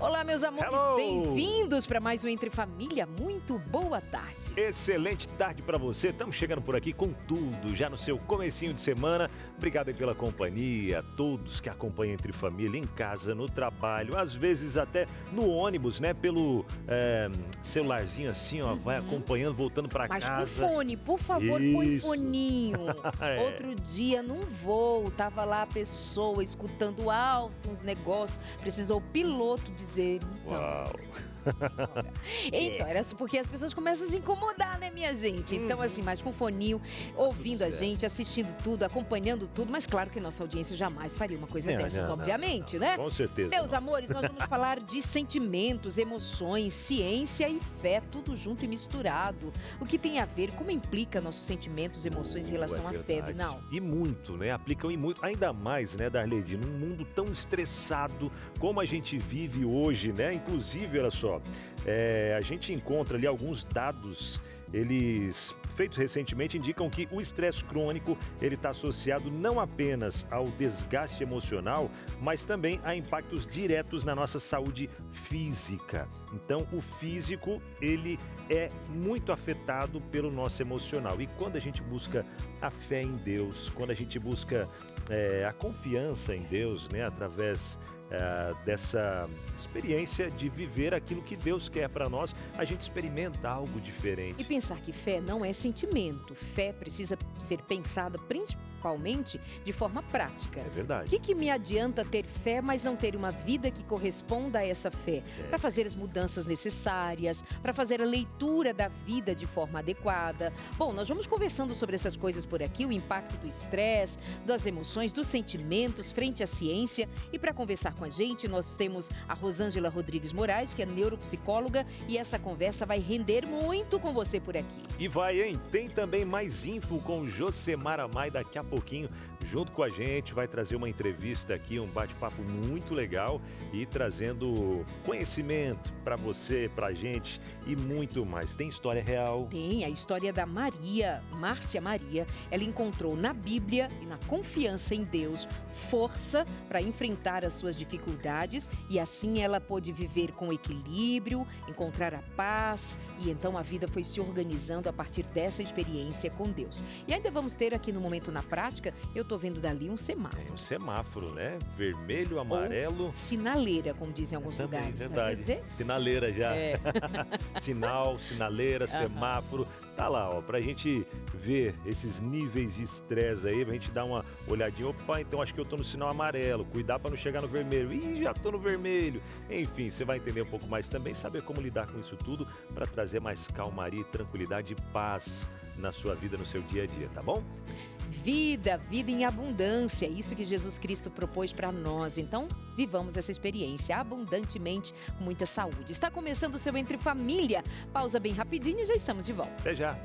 Olá, meus amores, Hello! Bem-vindos para mais um Entre Família. Muito boa tarde. Excelente tarde para você. Estamos chegando por aqui com tudo, já no seu comecinho de semana. Obrigado aí pela companhia, a todos que acompanham Entre Família em casa, no trabalho, às vezes até no ônibus, né? Pelo celularzinho assim, ó, vai acompanhando, voltando para casa. Mas com fone, por favor, põe Isso. foninho. É. Outro dia, num voo, tava lá a pessoa escutando alto uns negócios, precisou o piloto dizer, então... Uau! Então, era porque as pessoas começam a se incomodar, né, minha gente? Então, assim, mas com foninho, ouvindo a gente, assistindo tudo, acompanhando tudo, mas claro que nossa audiência jamais faria uma coisa dessas, obviamente, né? Com certeza. Meus amores, nós vamos falar de sentimentos, emoções, ciência e fé, tudo junto e misturado. O que tem a ver, como implica nossos sentimentos, emoções em relação à fé, verdade. Vinal? E muito, né? Aplicam e muito. Ainda mais, né, Darlene, num mundo tão estressado como a gente vive hoje, né? Inclusive, olha só, a gente encontra ali alguns dados, eles feitos recentemente indicam que o estresse crônico, ele está associado não apenas ao desgaste emocional, mas também a impactos diretos na nossa saúde física. Então, o físico, ele é muito afetado pelo nosso emocional. E quando a gente busca a fé em Deus, quando a gente busca a confiança em Deus, né, através dessa experiência de viver aquilo que Deus quer para nós, a gente experimenta algo diferente. E pensar que fé não é sentimento. Fé precisa ser pensada principalmente de forma prática. É verdade. O que me adianta ter fé, mas não ter uma vida que corresponda a essa fé? Para fazer as mudanças necessárias, para fazer a leitura da vida de forma adequada. Bom, nós vamos conversando sobre essas coisas por aqui, o impacto do estresse, das emoções, dos sentimentos frente à ciência. E para conversar com a gente, nós temos a Rosângela Rodrigues Moraes, que é neuropsicóloga, e essa conversa vai render muito com você por aqui. E vai, hein? Tem também mais info com o Josemar Amai daqui a pouquinho, junto com a gente, vai trazer uma entrevista aqui, um bate-papo muito legal e trazendo conhecimento para você, pra gente e muito mais. Tem história real? Tem a história da Maria, Márcia Maria. Ela encontrou na Bíblia e na confiança em Deus força para enfrentar as suas dificuldades e assim ela pôde viver com equilíbrio, encontrar a paz e então a vida foi se organizando a partir dessa experiência com Deus. E ainda vamos ter aqui no Momento na Prática, eu tô vendo dali um semáforo. É um semáforo, né? Vermelho, amarelo. Ou sinaleira, como dizem em alguns Também, lugares. verdade. Quer dizer? Sinaleira já. É. Sinal, sinaleira, semáforo. Tá lá, ó, pra gente ver esses níveis de estresse aí, pra gente dar uma olhadinha. Opa, então acho que eu tô no sinal amarelo, cuidar pra não chegar no vermelho. Ih, já tô no vermelho. Enfim, você vai entender um pouco mais também, saber como lidar com isso tudo pra trazer mais calmaria, tranquilidade e paz na sua vida, no seu dia a dia, tá bom? Vida em abundância, isso que Jesus Cristo propôs para nós. Então, vivamos essa experiência abundantemente, com muita saúde. Está começando o seu Entre Família. Pausa bem rapidinho e já estamos de volta. Até já.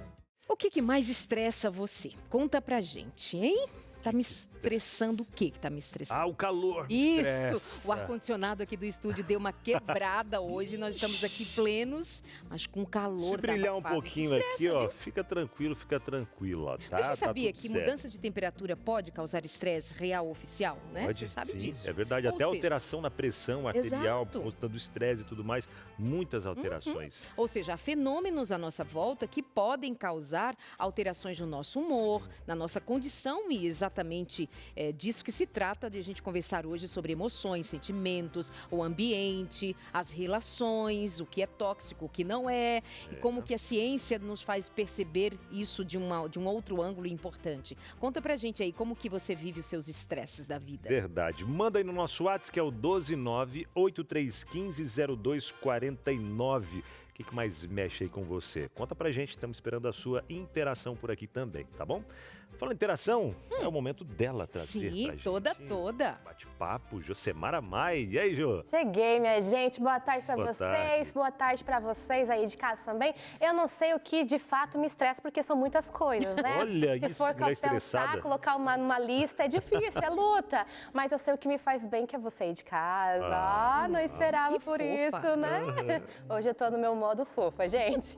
O que mais estressa você? Conta pra gente, hein? Tá me estressando o que tá me estressando? Ah, o calor. Isso! Estressa. O ar-condicionado aqui do estúdio deu uma quebrada hoje. Nós estamos aqui plenos, mas com calor. Se brilhar um abafado. pouquinho Estressa, aqui, ó, viu? fica tranquilo, ó, tá? Mas você Tá sabia tudo que certo. mudança de temperatura pode causar estresse real oficial, né? Pode, Você sabe sim, disso. É verdade, Ou até seja, alteração na pressão arterial, Exato. por conta do estresse e tudo mais, muitas alterações. Ou seja, há fenômenos à nossa volta que podem causar alterações no nosso humor, na nossa condição e exatamente disso que se trata de a gente conversar hoje sobre emoções, sentimentos, o ambiente, as relações, o que é tóxico, o que não é, e como que a ciência nos faz perceber isso de um outro ângulo importante. Conta pra gente aí como que você vive os seus estresses da vida. Verdade. Manda aí no nosso WhatsApp, que é o 12983150249. O que mais mexe aí com você? Conta pra gente, estamos esperando a sua interação por aqui também, tá bom? Falando em interação, é o momento dela trazer Sim, pra gente. toda. Bate-papo, Josemar Amai. E aí, Jô? Cheguei, minha gente. Boa tarde pra Boa vocês. tarde. Boa tarde pra vocês aí de casa também. Eu não sei o que de fato me estressa, porque são muitas coisas, né? Olha Se isso, for mulher pensar, estressada. colocar numa lista, é difícil, é luta. Mas eu sei o que me faz bem, que é você aí de casa. Não esperava Que por fofa. isso, né? Hoje eu tô no meu modo fofa, gente.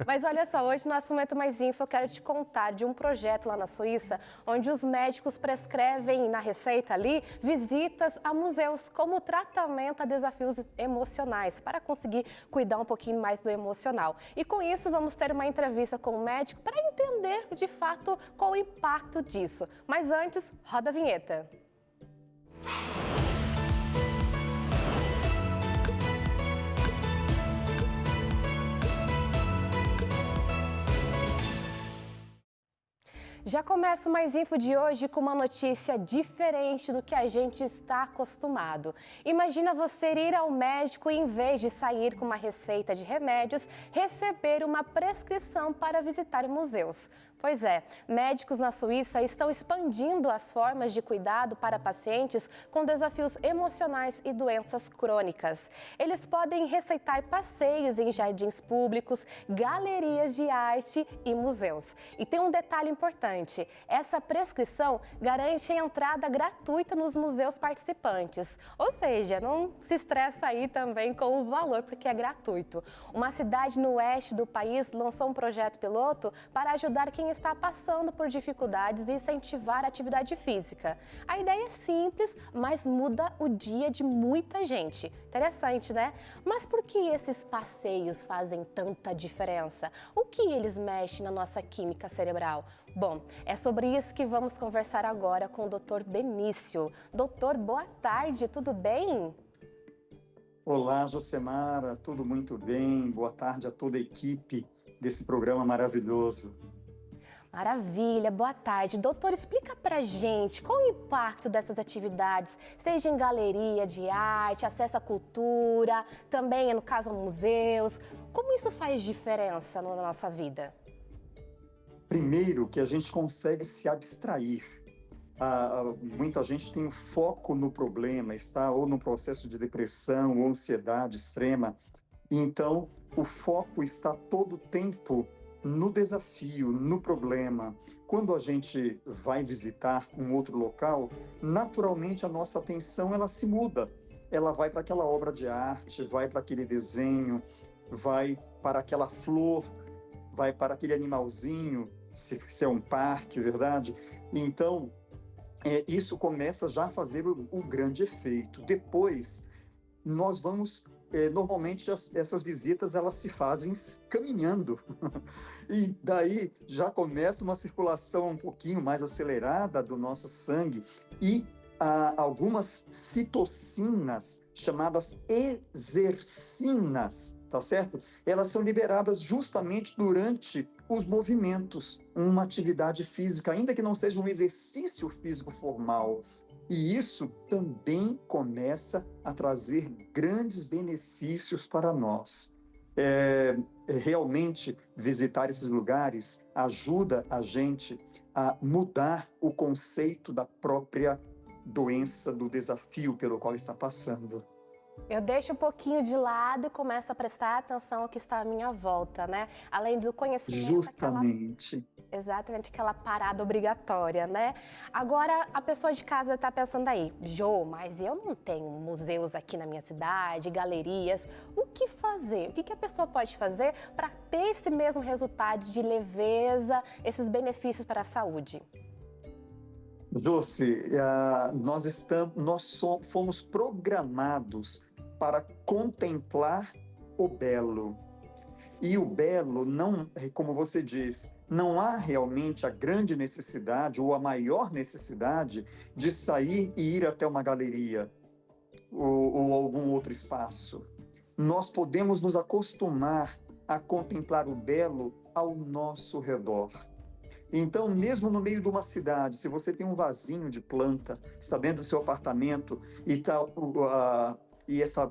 Mas olha só, hoje no nosso Momento Mais Info eu quero te contar de um projeto lá na Suíça, onde os médicos prescrevem na receita ali visitas a museus como tratamento a desafios emocionais, para conseguir cuidar um pouquinho mais do emocional. E com isso vamos ter uma entrevista com o médico para entender de fato qual o impacto disso. Mas antes, roda a vinheta. Já começo mais info de hoje com uma notícia diferente do que a gente está acostumado. Imagina você ir ao médico e, em vez de sair com uma receita de remédios, receber uma prescrição para visitar museus. Pois é, médicos na Suíça estão expandindo as formas de cuidado para pacientes com desafios emocionais e doenças crônicas. Eles podem receitar passeios em jardins públicos, galerias de arte e museus. E tem um detalhe importante, essa prescrição garante a entrada gratuita nos museus participantes. Ou seja, não se estressa aí também com o valor, porque é gratuito. Uma cidade no oeste do país lançou um projeto piloto para ajudar quem está passando por dificuldades e incentivar a atividade física. A ideia é simples, mas muda o dia de muita gente. Interessante, né? Mas por que esses passeios fazem tanta diferença? O que eles mexem na nossa química cerebral? Bom, é sobre isso que vamos conversar agora com o Dr. Benício. Doutor, boa tarde, tudo bem? Olá, Josemara, tudo muito bem? Boa tarde a toda a equipe desse programa maravilhoso. Maravilha, boa tarde. Doutor, explica pra gente qual o impacto dessas atividades, seja em galeria de arte, acesso à cultura, também, no caso, museus. Como isso faz diferença na nossa vida? Primeiro, que a gente consegue se abstrair. Muita gente tem um foco no problema, está ou no processo de depressão ou ansiedade extrema. Então, o foco está todo o tempo no desafio, no problema. Quando a gente vai visitar um outro local, naturalmente a nossa atenção ela se muda. Ela vai para aquela obra de arte, vai para aquele desenho, vai para aquela flor, vai para aquele animalzinho, se é um parque, verdade? Então, isso começa já a fazer o grande efeito. Depois, nós vamos... Normalmente essas visitas elas se fazem caminhando e daí já começa uma circulação um pouquinho mais acelerada do nosso sangue e algumas citocinas chamadas exercinas, tá certo? Elas são liberadas justamente durante os movimentos, uma atividade física, ainda que não seja um exercício físico formal. E isso também começa a trazer grandes benefícios para nós. Realmente, visitar esses lugares ajuda a gente a mudar o conceito da própria doença, do desafio pelo qual está passando. Eu deixo um pouquinho de lado e começo a prestar atenção ao que está à minha volta, né? Além do conhecimento... Justamente. Exatamente, aquela parada obrigatória, né? Agora, a pessoa de casa está pensando aí, Jô, mas eu não tenho museus aqui na minha cidade, galerias. O que fazer? O que a pessoa pode fazer para ter esse mesmo resultado de leveza, esses benefícios para a saúde? Josi, fomos programados para contemplar o belo. E o belo, não, como você diz, não há realmente a grande necessidade ou a maior necessidade de sair e ir até uma galeria ou algum outro espaço. Nós podemos nos acostumar a contemplar o belo ao nosso redor. Então, mesmo no meio de uma cidade, se você tem um vasinho de planta, está dentro do seu apartamento e está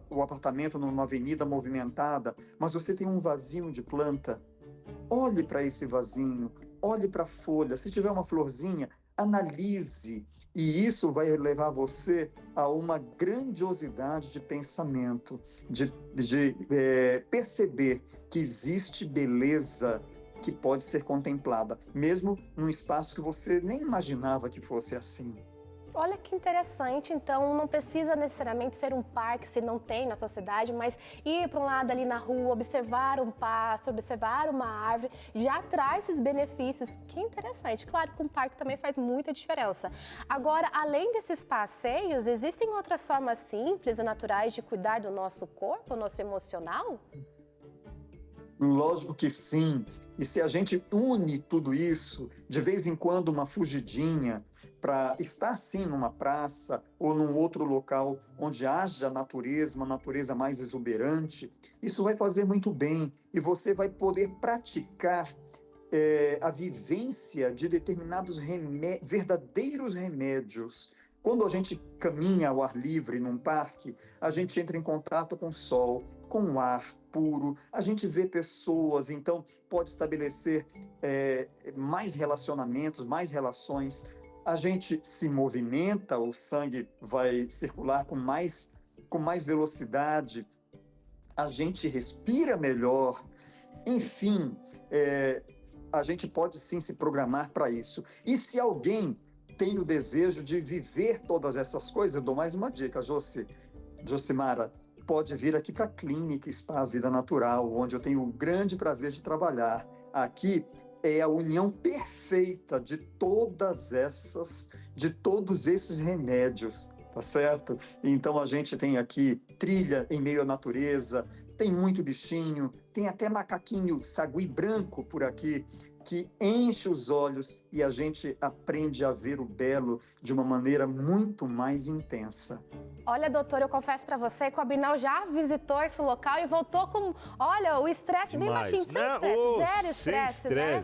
o apartamento numa avenida movimentada, mas você tem um vasinho de planta, olhe para esse vasinho, olhe para a folha. Se tiver uma florzinha, analise. E isso vai levar você a uma grandiosidade de pensamento, de perceber que existe beleza que pode ser contemplada, mesmo num espaço que você nem imaginava que fosse assim. Olha que interessante, então não precisa necessariamente ser um parque se não tem na sua cidade, mas ir para um lado ali na rua, observar um passo, observar uma árvore, já traz esses benefícios. Que interessante. Claro que um parque também faz muita diferença. Agora, além desses passeios, existem outras formas simples e naturais de cuidar do nosso corpo, nosso emocional? Lógico que sim. E se a gente une tudo isso, de vez em quando uma fugidinha, para estar sim numa praça ou num outro local onde haja natureza, uma natureza mais exuberante, isso vai fazer muito bem e você vai poder praticar a vivência de determinados verdadeiros remédios. Quando a gente caminha ao ar livre num parque, a gente entra em contato com o sol, com o ar puro, a gente vê pessoas, então pode estabelecer mais relacionamentos, mais relações. A gente se movimenta, o sangue vai circular com mais velocidade, a gente respira melhor, enfim, a gente pode sim se programar para isso. E se alguém tem o desejo de viver todas essas coisas, eu dou mais uma dica, Josimara, pode vir aqui para a Clínica Spa Vida Natural, onde eu tenho o grande prazer de trabalhar. Aqui é a união perfeita de todos esses remédios, tá certo? Então a gente tem aqui trilha em meio à natureza, tem muito bichinho, tem até macaquinho sagui branco por aqui, que enche os olhos e a gente aprende a ver o belo de uma maneira muito mais intensa. Olha, doutor, eu confesso para você que o Abinal já visitou esse local e voltou com, olha, o estresse bem baixinho, sem estresse, zero estresse, né?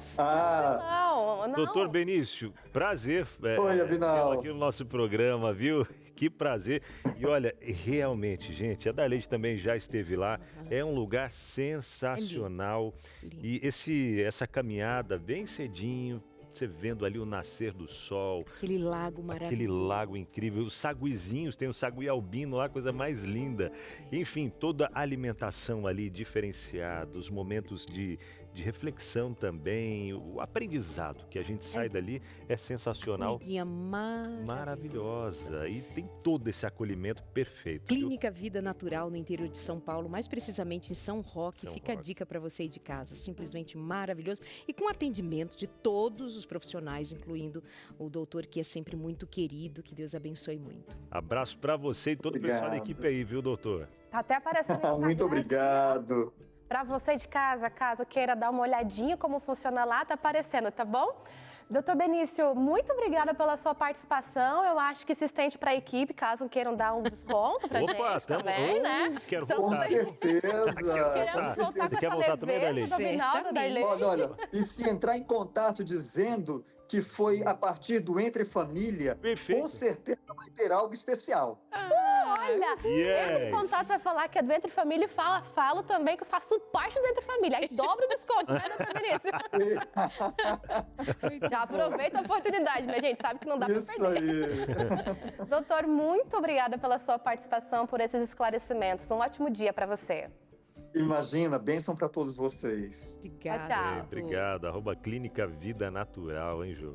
Não. Doutor Benício, prazer Oi, Abinal. aqui no nosso programa, viu? Que prazer. E olha, realmente, gente, a Darleide também já esteve lá. É um lugar sensacional. Lindo. E essa caminhada bem cedinho, você vendo ali o nascer do sol. Aquele lago maravilhoso. Aquele lago incrível. Os saguizinhos, tem o sagui albino lá, coisa mais linda. Enfim, toda a alimentação ali diferenciada, os momentos de reflexão também, o aprendizado que a gente sai dali é sensacional. Comidinha Maravilhosa. E tem todo esse acolhimento perfeito. Clínica Vida Natural no interior de São Paulo, mais precisamente em São Roque. Fica a dica para você ir de casa. Simplesmente maravilhoso. E com atendimento de todos os profissionais, incluindo o doutor, que é sempre muito querido. Que Deus abençoe muito. Abraço para você e todo o pessoal da equipe aí, viu, doutor? Tá até aparecendo. Muito obrigado. Para você de casa, caso queira dar uma olhadinha como funciona lá, tá aparecendo, tá bom? Doutor Benício, muito obrigada pela sua participação. Eu acho que se estende para a equipe, caso queiram dar um desconto pra gente também, né? Quero Então, voltar. Com certeza. Queremos voltar Você com quer essa voltar também, leveza do Abinaldo, da Darleide. Olha, e se entrar em contato dizendo que foi a partir do Entre Família, Perfeito. com certeza vai ter algo especial. Olha, entre em contato para falar que é do Entre Família e falo também que eu faço parte do Entre Família. Aí dobra o desconto, né, doutor Benício? Já aproveita a oportunidade, minha gente, sabe que não dá para Isso perder. aí. Doutor, muito obrigada pela sua participação, por esses esclarecimentos. Um ótimo dia para você. Imagina, bênção para todos vocês. Obrigada. Tchau. Obrigado. @Clínica Vida Natural, hein, Jô?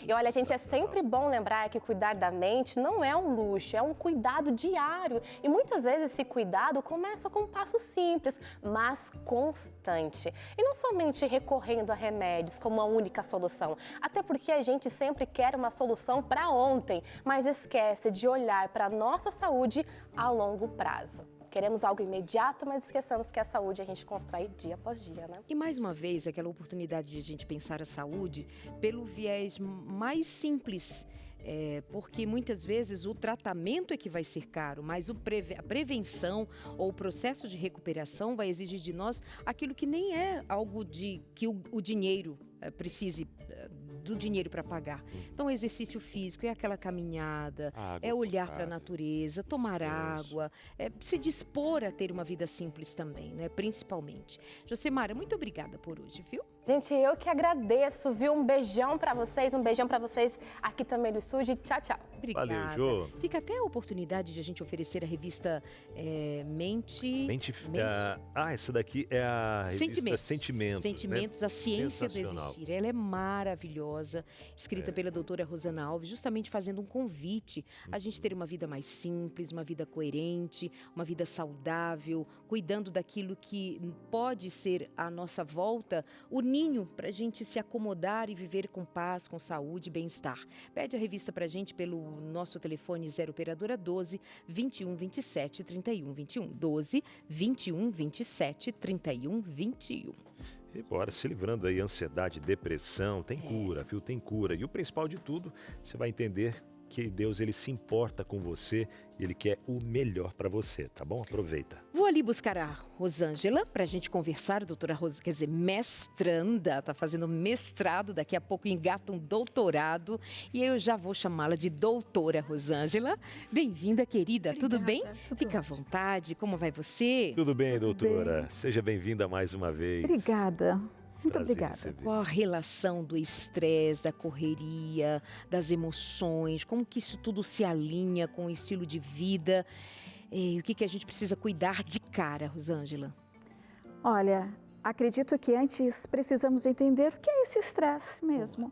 E olha, gente, é sempre bom lembrar que cuidar da mente não é um luxo, é um cuidado diário. E muitas vezes esse cuidado começa com um passo simples, mas constante. E não somente recorrendo a remédios como a única solução. Até porque a gente sempre quer uma solução para ontem, mas esquece de olhar para a nossa saúde a longo prazo. Queremos algo imediato, mas esquecemos que a saúde a gente constrói dia após dia, né? E mais uma vez, aquela oportunidade de a gente pensar a saúde pelo viés mais simples. Porque muitas vezes o tratamento é que vai ser caro, mas a prevenção ou o processo de recuperação vai exigir de nós aquilo que nem é algo que o dinheiro precise do dinheiro para pagar. Então, o exercício físico é aquela caminhada, é olhar para a natureza, tomar água, se dispor a ter uma vida simples também, né? Principalmente. Josemara, muito obrigada por hoje, viu? Gente, eu que agradeço, viu? Um beijão para vocês aqui também no estúdio. Tchau, tchau. Obrigada. Valeu, Jô. Fica até a oportunidade de a gente oferecer a revista essa daqui é a revista Sentimentos. Sentimentos, né? a ciência do Sensacional. existir. Ela é maravilhosa. maravilhosa, escrita pela doutora Rosana Alves, justamente fazendo um convite a gente ter uma vida mais simples, uma vida coerente, uma vida saudável, cuidando daquilo que pode ser a nossa volta, o ninho para a gente se acomodar e viver com paz, com saúde e bem-estar. Pede a revista para a gente pelo nosso telefone 0 operadora 12 21 27 31 21. 12 21 27 31 21. E bora se livrando aí, ansiedade, depressão, tem cura, viu? Tem cura. E o principal de tudo, você vai entender que Deus, ele se importa com você e ele quer o melhor para você, tá bom? Aproveita. Vou ali buscar a Rosângela para a gente conversar, doutora Rosângela, quer dizer, mestranda, está fazendo mestrado, daqui a pouco engata um doutorado e eu já vou chamá-la de doutora Rosângela. Bem-vinda, querida, Obrigada, tudo bem? tudo Fica à ótimo. vontade, como vai você? Tudo bem, doutora? bem. Seja bem-vinda mais uma vez. Obrigada. Muito Prazer em obrigada. receber. Qual a relação do estresse, da correria, das emoções, como que isso tudo se alinha com o estilo de vida? E o que a gente precisa cuidar de cara, Rosângela? Olha, acredito que antes precisamos entender o que é esse estresse mesmo.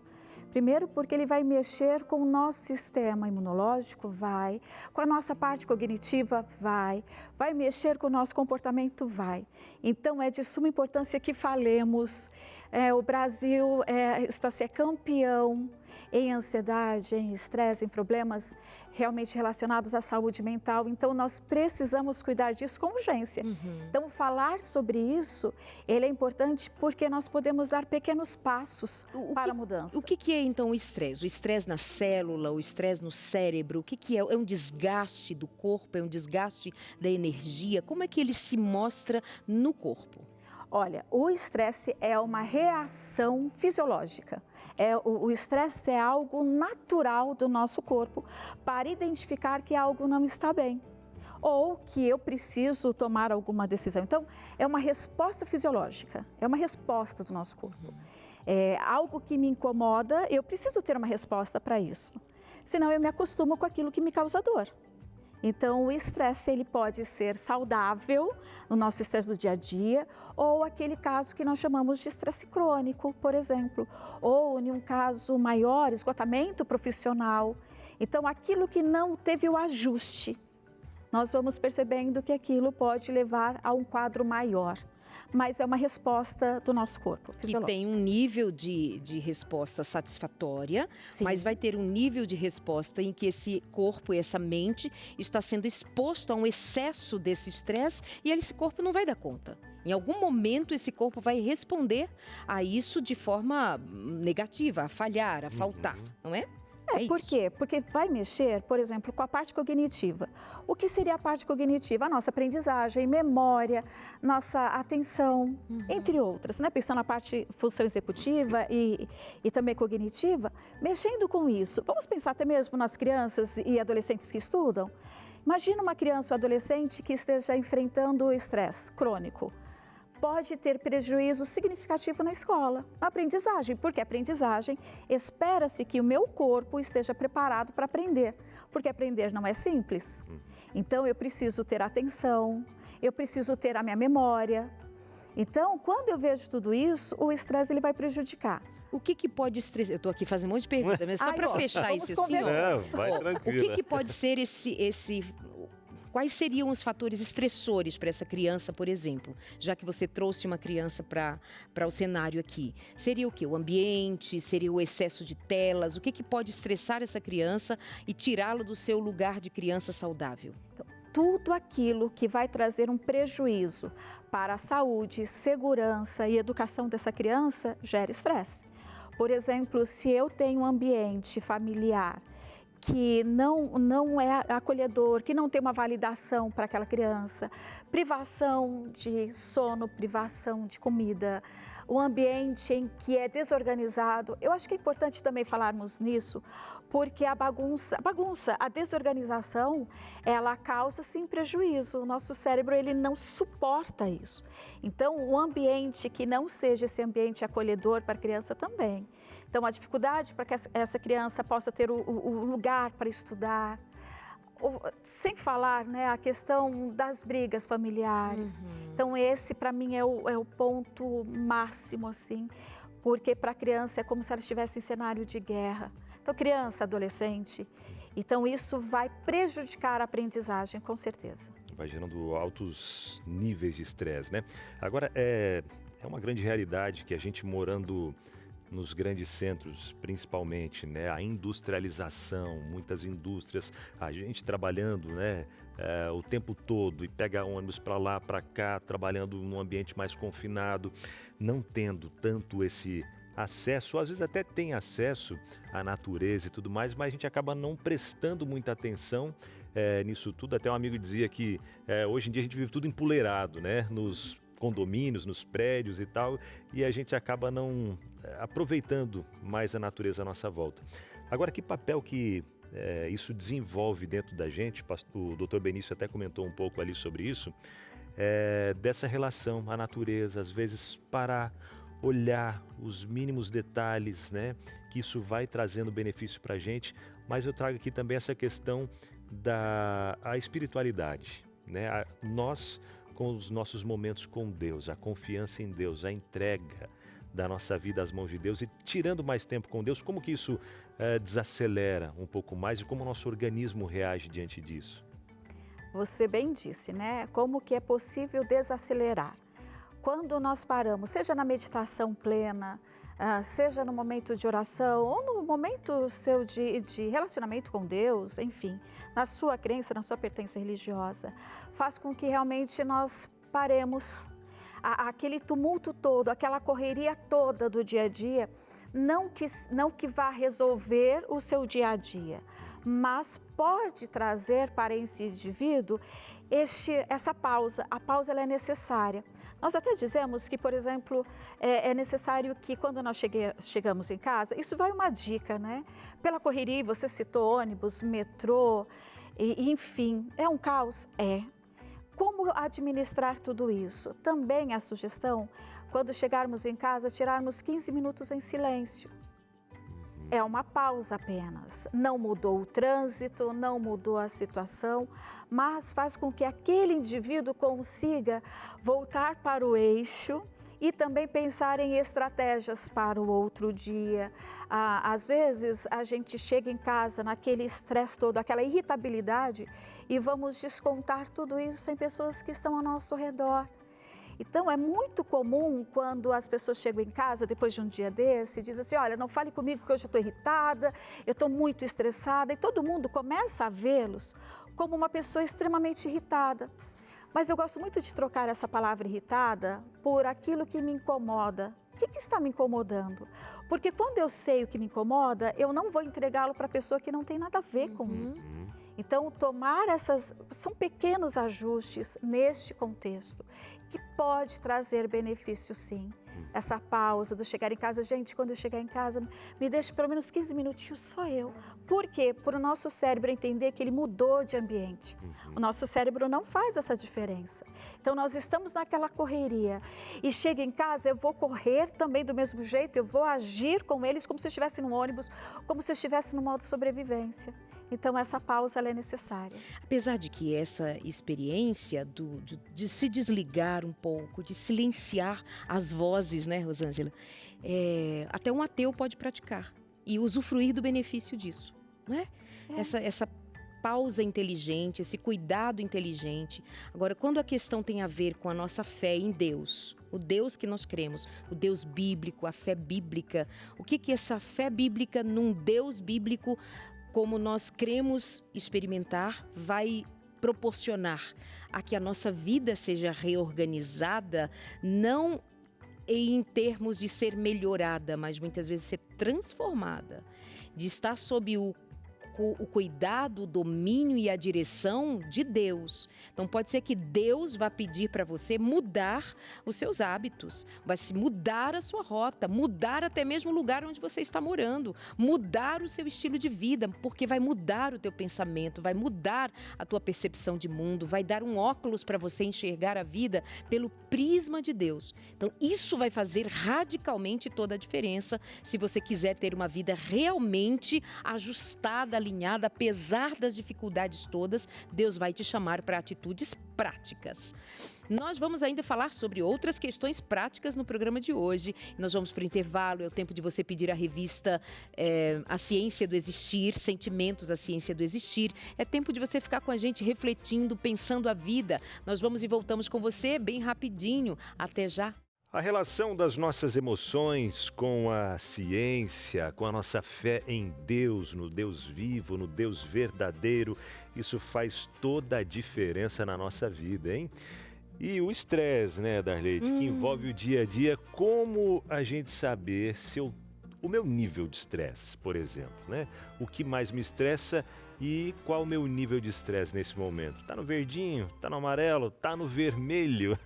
Primeiro, porque ele vai mexer com o nosso sistema imunológico, vai, com a nossa parte cognitiva, vai mexer com o nosso comportamento, vai. Então, é de suma importância que falemos. O Brasil está a ser campeão em ansiedade, em estresse, em problemas realmente relacionados à saúde mental. Então, nós precisamos cuidar disso com urgência. Então, falar sobre isso, ele é importante porque nós podemos dar pequenos passos para a mudança. O que é, então, o estresse? O estresse na célula, o estresse no cérebro, o que é? É um desgaste do corpo, é um desgaste da energia? Como é que ele se mostra no corpo? Olha, o estresse é uma reação fisiológica. O estresse é algo natural do nosso corpo para identificar que algo não está bem ou que eu preciso tomar alguma decisão. Então, é uma resposta fisiológica, é uma resposta do nosso corpo. É algo que me incomoda, eu preciso ter uma resposta para isso. Senão, eu me acostumo com aquilo que me causa dor. Então, o estresse ele pode ser saudável no nosso estresse do dia a dia ou aquele caso que nós chamamos de estresse crônico, por exemplo, ou em um caso maior, esgotamento profissional. Então, aquilo que não teve o ajuste, nós vamos percebendo que aquilo pode levar a um quadro maior. Mas é uma resposta do nosso corpo Que fisiológico. tem um nível de resposta satisfatória, Sim. mas vai ter um nível de resposta em que esse corpo e essa mente está sendo exposto a um excesso desse estresse e esse corpo não vai dar conta. Em algum momento esse corpo vai responder a isso de forma negativa, a falhar, a faltar, não é? Por isso. quê? Porque vai mexer, por exemplo, com a parte cognitiva. O que seria a parte cognitiva? A nossa aprendizagem, memória, nossa atenção, entre outras, né? Pensando na parte função executiva e também cognitiva, mexendo com isso. Vamos pensar até mesmo nas crianças e adolescentes que estudam. Imagina uma criança ou adolescente que esteja enfrentando o estresse crônico. Pode ter prejuízo significativo na escola, na aprendizagem, porque a aprendizagem espera-se que o meu corpo esteja preparado para aprender, porque aprender não é simples. Então, eu preciso ter atenção, eu preciso ter a minha memória. Então, quando eu vejo tudo isso, o estresse ele vai prejudicar. O que pode estressar? Eu estou aqui fazendo um monte de perguntas, mas só para fechar vamos esse assim, conversar. Vai tranquila. o que pode ser quais seriam os fatores estressores para essa criança, por exemplo? Já que você trouxe uma criança para o cenário aqui. Seria o quê? O ambiente? Seria o excesso de telas? O que pode estressar essa criança e tirá-la do seu lugar de criança saudável? Então, tudo aquilo que vai trazer um prejuízo para a saúde, segurança e educação dessa criança gera estresse. Por exemplo, se eu tenho um ambiente familiar que não é acolhedor, que não tem uma validação para aquela criança, privação de sono, privação de comida, um ambiente em que é desorganizado. Eu acho que é importante também falarmos nisso, porque a desorganização, ela causa sim prejuízo. O nosso cérebro, ele não suporta isso. Então, o ambiente que não seja esse ambiente acolhedor para a criança também. Então, a dificuldade para que essa criança possa ter o lugar para estudar. Sem falar, né, a questão das brigas familiares. Então, esse, para mim, é o ponto máximo, assim. porque para a criança é como se ela estivesse em cenário de guerra. Então, criança, adolescente, então isso vai prejudicar a aprendizagem, com certeza. Vai gerando altos níveis de estresse, né? Agora, é uma grande realidade que a gente morando nos grandes centros, principalmente, né? A industrialização, muitas indústrias, a gente trabalhando, né? O tempo todo e pega ônibus para lá, para cá, trabalhando num ambiente mais confinado, não tendo tanto esse acesso, às vezes até tem acesso à natureza e tudo mais, mas a gente acaba não prestando muita atenção nisso tudo. Até um amigo dizia que hoje em dia a gente vive tudo empoleirado, né? Nos condomínios, nos prédios e tal, e a gente acaba não aproveitando mais a natureza à nossa volta. Agora, que papel que isso desenvolve dentro da gente, o Dr. Benício até comentou um pouco ali sobre isso, dessa relação à natureza, às vezes parar, olhar os mínimos detalhes, né, que isso vai trazendo benefício para a gente, mas eu trago aqui também essa questão da espiritualidade, né, nós com os nossos momentos com Deus, a confiança em Deus, a entrega da nossa vida às mãos de Deus e tirando mais tempo com Deus, como que isso desacelera um pouco mais e como o nosso organismo reage diante disso? Você bem disse, né? Como que é possível desacelerar? Quando nós paramos, seja na meditação plena, seja no momento de oração ou no momento seu de relacionamento com Deus, enfim, na sua crença, na sua pertença religiosa, faz com que realmente nós paremos. Aquele tumulto todo, aquela correria toda do dia a dia, não que vá resolver o seu dia a dia, mas pode trazer para esse indivíduo essa pausa. A pausa ela é necessária. Nós até dizemos que, por exemplo, é necessário que quando nós chegamos em casa, isso vai uma dica, né? Pela correria, você citou ônibus, metrô, enfim, é um caos? É. Como administrar tudo isso? Também a sugestão, quando chegarmos em casa, tirarmos 15 minutos em silêncio. É uma pausa apenas. Não mudou o trânsito, não mudou a situação, mas faz com que aquele indivíduo consiga voltar para o eixo e também pensar em estratégias para o outro dia. Às vezes, a gente chega em casa naquele estresse todo, aquela irritabilidade, e vamos descontar tudo isso em pessoas que estão ao nosso redor. Então, é muito comum quando as pessoas chegam em casa depois de um dia desse e dizem assim, olha, não fale comigo que hoje eu estou irritada, eu estou muito estressada, e todo mundo começa a vê-los como uma pessoa extremamente irritada. Mas eu gosto muito de trocar essa palavra irritada por aquilo que me incomoda. O que está me incomodando? Porque quando eu sei o que me incomoda, eu não vou entregá-lo para a pessoa que não tem nada a ver com isso. Então, são pequenos ajustes neste contexto, que pode trazer benefício sim. Essa pausa do chegar em casa, gente, quando eu chegar em casa, me deixe pelo menos 15 minutinhos só eu. Por quê? Para o nosso cérebro entender que ele mudou de ambiente. O nosso cérebro não faz essa diferença. Então, nós estamos naquela correria e chega em casa, eu vou correr também do mesmo jeito, eu vou agir com eles como se eu estivesse no ônibus, como se eu estivesse no modo sobrevivência. Então, essa pausa ela é necessária. Apesar de que essa experiência de se desligar um pouco, de silenciar as vozes, né, Rosângela? Até um ateu pode praticar e usufruir do benefício disso, né? Essa pausa inteligente, esse cuidado inteligente. Agora, quando a questão tem a ver com a nossa fé em Deus, o Deus que nós cremos, o Deus bíblico, a fé bíblica, o que essa fé bíblica num Deus bíblico, como nós cremos experimentar, vai proporcionar a que a nossa vida seja reorganizada, não em termos de ser melhorada, mas muitas vezes ser transformada, de estar sob o cuidado, o domínio e a direção de Deus. Então pode ser que Deus vá pedir para você mudar os seus hábitos, vai se mudar a sua rota, mudar até mesmo o lugar onde você está morando, mudar o seu estilo de vida, porque vai mudar o teu pensamento, vai mudar a tua percepção de mundo, vai dar um óculos para você enxergar a vida pelo prisma de Deus. Então isso vai fazer radicalmente toda a diferença se você quiser ter uma vida realmente ajustada, alinhada, apesar das dificuldades todas, Deus vai te chamar para atitudes práticas. Nós vamos ainda falar sobre outras questões práticas no programa de hoje. Nós vamos para o intervalo, é o tempo de você pedir a revista A Ciência do Existir, Sentimentos, a Ciência do Existir. É tempo de você ficar com a gente refletindo, pensando a vida. Nós vamos e voltamos com você bem rapidinho. Até já. A relação das nossas emoções com a ciência, com a nossa fé em Deus, no Deus vivo, no Deus verdadeiro, isso faz toda a diferença na nossa vida, hein? E o estresse, né, Darleide, que envolve o dia a dia, como a gente saber se o meu nível de estresse, por exemplo, né? O que mais me estressa e qual o meu nível de estresse nesse momento? Tá no verdinho? Tá no amarelo? Tá no vermelho?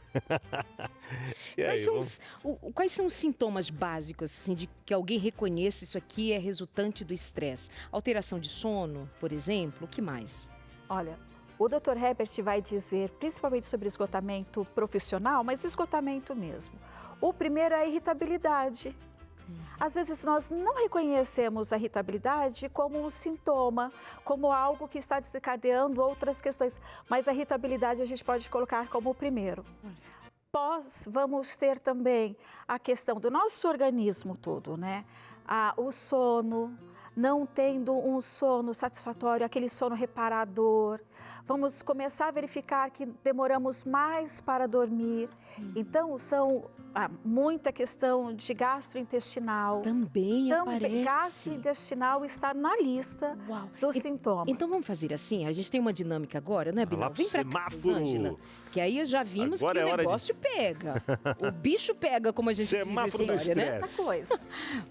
Quais são os sintomas básicos, assim, de que alguém reconheça isso aqui é resultante do estresse? Alteração de sono, por exemplo, o que mais? Olha, o Dr. Herbert vai dizer principalmente sobre esgotamento profissional, mas esgotamento mesmo. O primeiro é a irritabilidade. Às vezes nós não reconhecemos a irritabilidade como um sintoma, como algo que está desencadeando outras questões, mas a irritabilidade a gente pode colocar como o primeiro. Vamos ter também a questão do nosso organismo todo, né? O sono, não tendo um sono satisfatório, aquele sono reparador. Vamos começar a verificar que demoramos mais para dormir. Então, são muita questão de gastrointestinal. Também aparece. Gastrointestinal está na lista dos sintomas. Então, vamos fazer assim? A gente tem uma dinâmica agora, né, Binal? Vem pra cá, Rosângela. Que aí já vimos agora que o negócio pega. O bicho pega, como a gente semáforo diz assim, né? Coisa.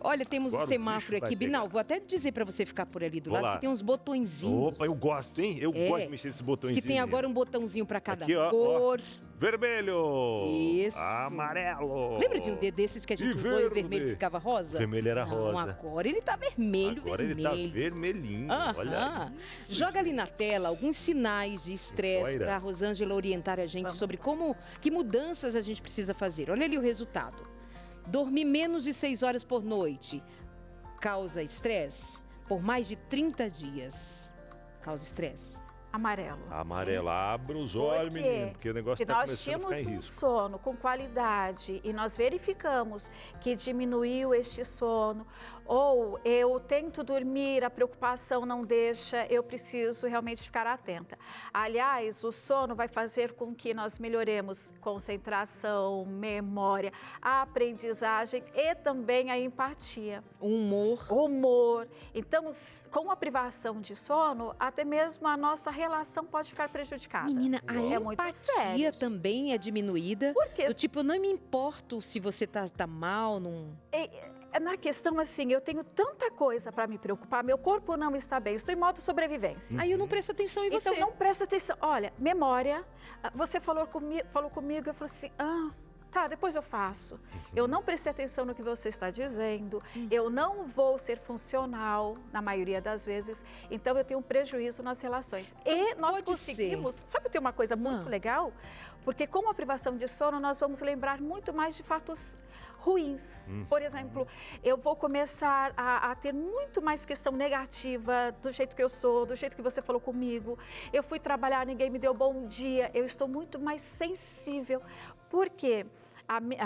Olha, temos agora o semáforo aqui. Binal, vou até dizer para você ficar por ali do lado, que tem uns botõezinhos. Opa, eu gosto, hein? Eu gosto de mexer nesses botõezinhos. Que tem agora um botãozinho para cada aqui, cor. Vermelho. Isso. Amarelo. Lembra de um desses que a gente usou e o vermelho ficava rosa? Vermelho era rosa. Agora ele tá vermelho, agora vermelho. Ele tá vermelhinho, olha isso. Joga ali na tela alguns sinais de estresse para a Rosângela orientar a gente sobre que mudanças a gente precisa fazer. Olha ali o resultado. Dormir menos de 6 horas por noite causa estresse por mais de 30 dias. Causa estresse. Amarelo. Amarelo, abra os olhos, menino, porque o negócio está começando a ficar em risco. Se nós tínhamos um sono com qualidade e nós verificamos que diminuiu este sono, ou eu tento dormir, a preocupação não deixa, eu preciso realmente ficar atenta. Aliás, o sono vai fazer com que nós melhoremos concentração, memória, a aprendizagem e também a empatia. Humor. Então, com a privação de sono, até mesmo a nossa relação pode ficar prejudicada. Menina, a empatia também é diminuída. Por quê? Do tipo, eu não me importo se você tá mal, não... Na questão assim, eu tenho tanta coisa para me preocupar, meu corpo não está bem, estou em modo sobrevivência. Aí eu não presto atenção em você. Então não presto atenção. Olha, memória, você falou comigo, eu falei assim, tá, depois eu faço. Eu não prestei atenção no que você está dizendo, eu não vou ser funcional na maioria das vezes, então eu tenho um prejuízo nas relações. E nós conseguimos, sabe, tem uma coisa muito legal? Porque com a privação de sono, nós vamos lembrar muito mais de fatos ruins. Por exemplo, eu vou começar a ter muito mais questão negativa do jeito que eu sou, do jeito que você falou comigo. Eu fui trabalhar, ninguém me deu bom dia, eu estou muito mais sensível. Por quê?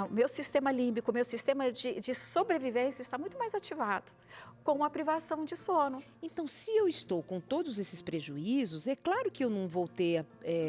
O meu sistema límbico, o meu sistema de sobrevivência está muito mais ativado com a privação de sono. Então, se eu estou com todos esses prejuízos, é claro que eu não vou ter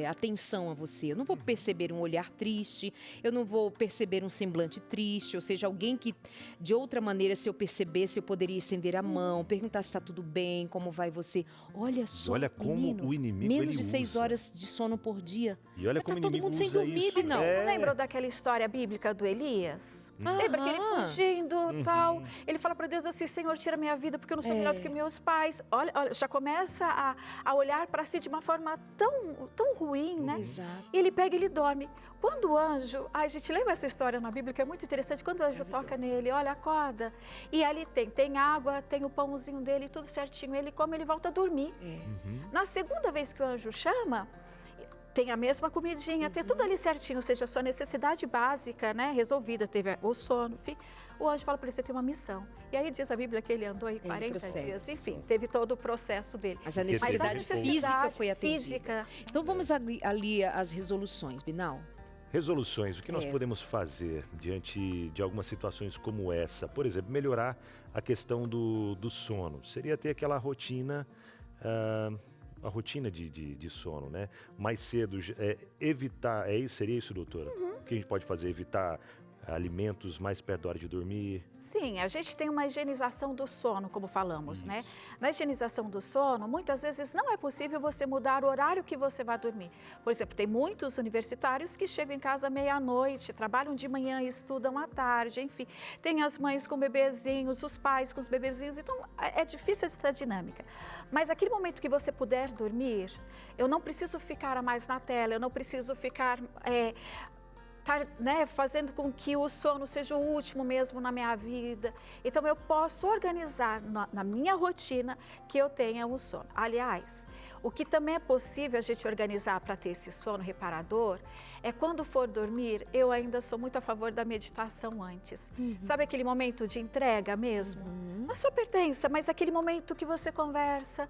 atenção a você, eu não vou perceber um olhar triste, eu não vou perceber um semblante triste, ou seja, alguém que, de outra maneira, se eu percebesse, eu poderia estender a mão, perguntar se está tudo bem, como vai você. Olha só, olha como menino, o inimigo menos de 6 horas de sono por dia. E olha como o inimigo todo mundo sem dormir, isso. não. Você lembra daquela história bíblica do Elias? Lembra que ele fugindo, tal, ele fala para Deus assim, Senhor, tira minha vida porque eu não sou melhor do que meus pais. Olha, já começa a olhar para si de uma forma tão ruim, né? Exato. E ele pega e ele dorme. Quando o anjo, a gente lembra essa história na Bíblia que é muito interessante, quando o anjo toca nele, olha, acorda, e ali tem água, tem o pãozinho dele, tudo certinho, ele come, ele volta a dormir. Na segunda vez que o anjo chama, tem a mesma comidinha, tem tudo ali certinho, ou seja, a sua necessidade básica, né, resolvida, teve o sono, enfim. O anjo fala para ele, você tem uma missão. E aí diz a Bíblia que ele andou aí 40 dias, enfim, teve todo o processo dele. Mas a necessidade física foi atendida. Então vamos ali às resoluções, Binal. Resoluções, o que nós podemos fazer diante de algumas situações como essa? Por exemplo, melhorar a questão do sono. Seria ter aquela rotina, a rotina de sono, né? Mais cedo, evitar, seria isso, doutora? O que a gente pode fazer? Evitar alimentos mais perto da hora de dormir? Sim, a gente tem uma higienização do sono, como falamos, né? Na higienização do sono, muitas vezes não é possível você mudar o horário que você vai dormir. Por exemplo, tem muitos universitários que chegam em casa meia-noite, trabalham de manhã e estudam à tarde, enfim. Tem as mães com bebezinhos, os pais com os bebezinhos, então é difícil essa dinâmica. Mas aquele momento que você puder dormir, eu não preciso ficar mais na tela, eu não preciso ficar... fazendo com que o sono seja o último mesmo na minha vida. Então, eu posso organizar na minha rotina que eu tenha o sono. Aliás, o que também é possível a gente organizar para ter esse sono reparador é quando for dormir, eu ainda sou muito a favor da meditação antes. Sabe aquele momento de entrega mesmo? A sua pertença, mas aquele momento que você conversa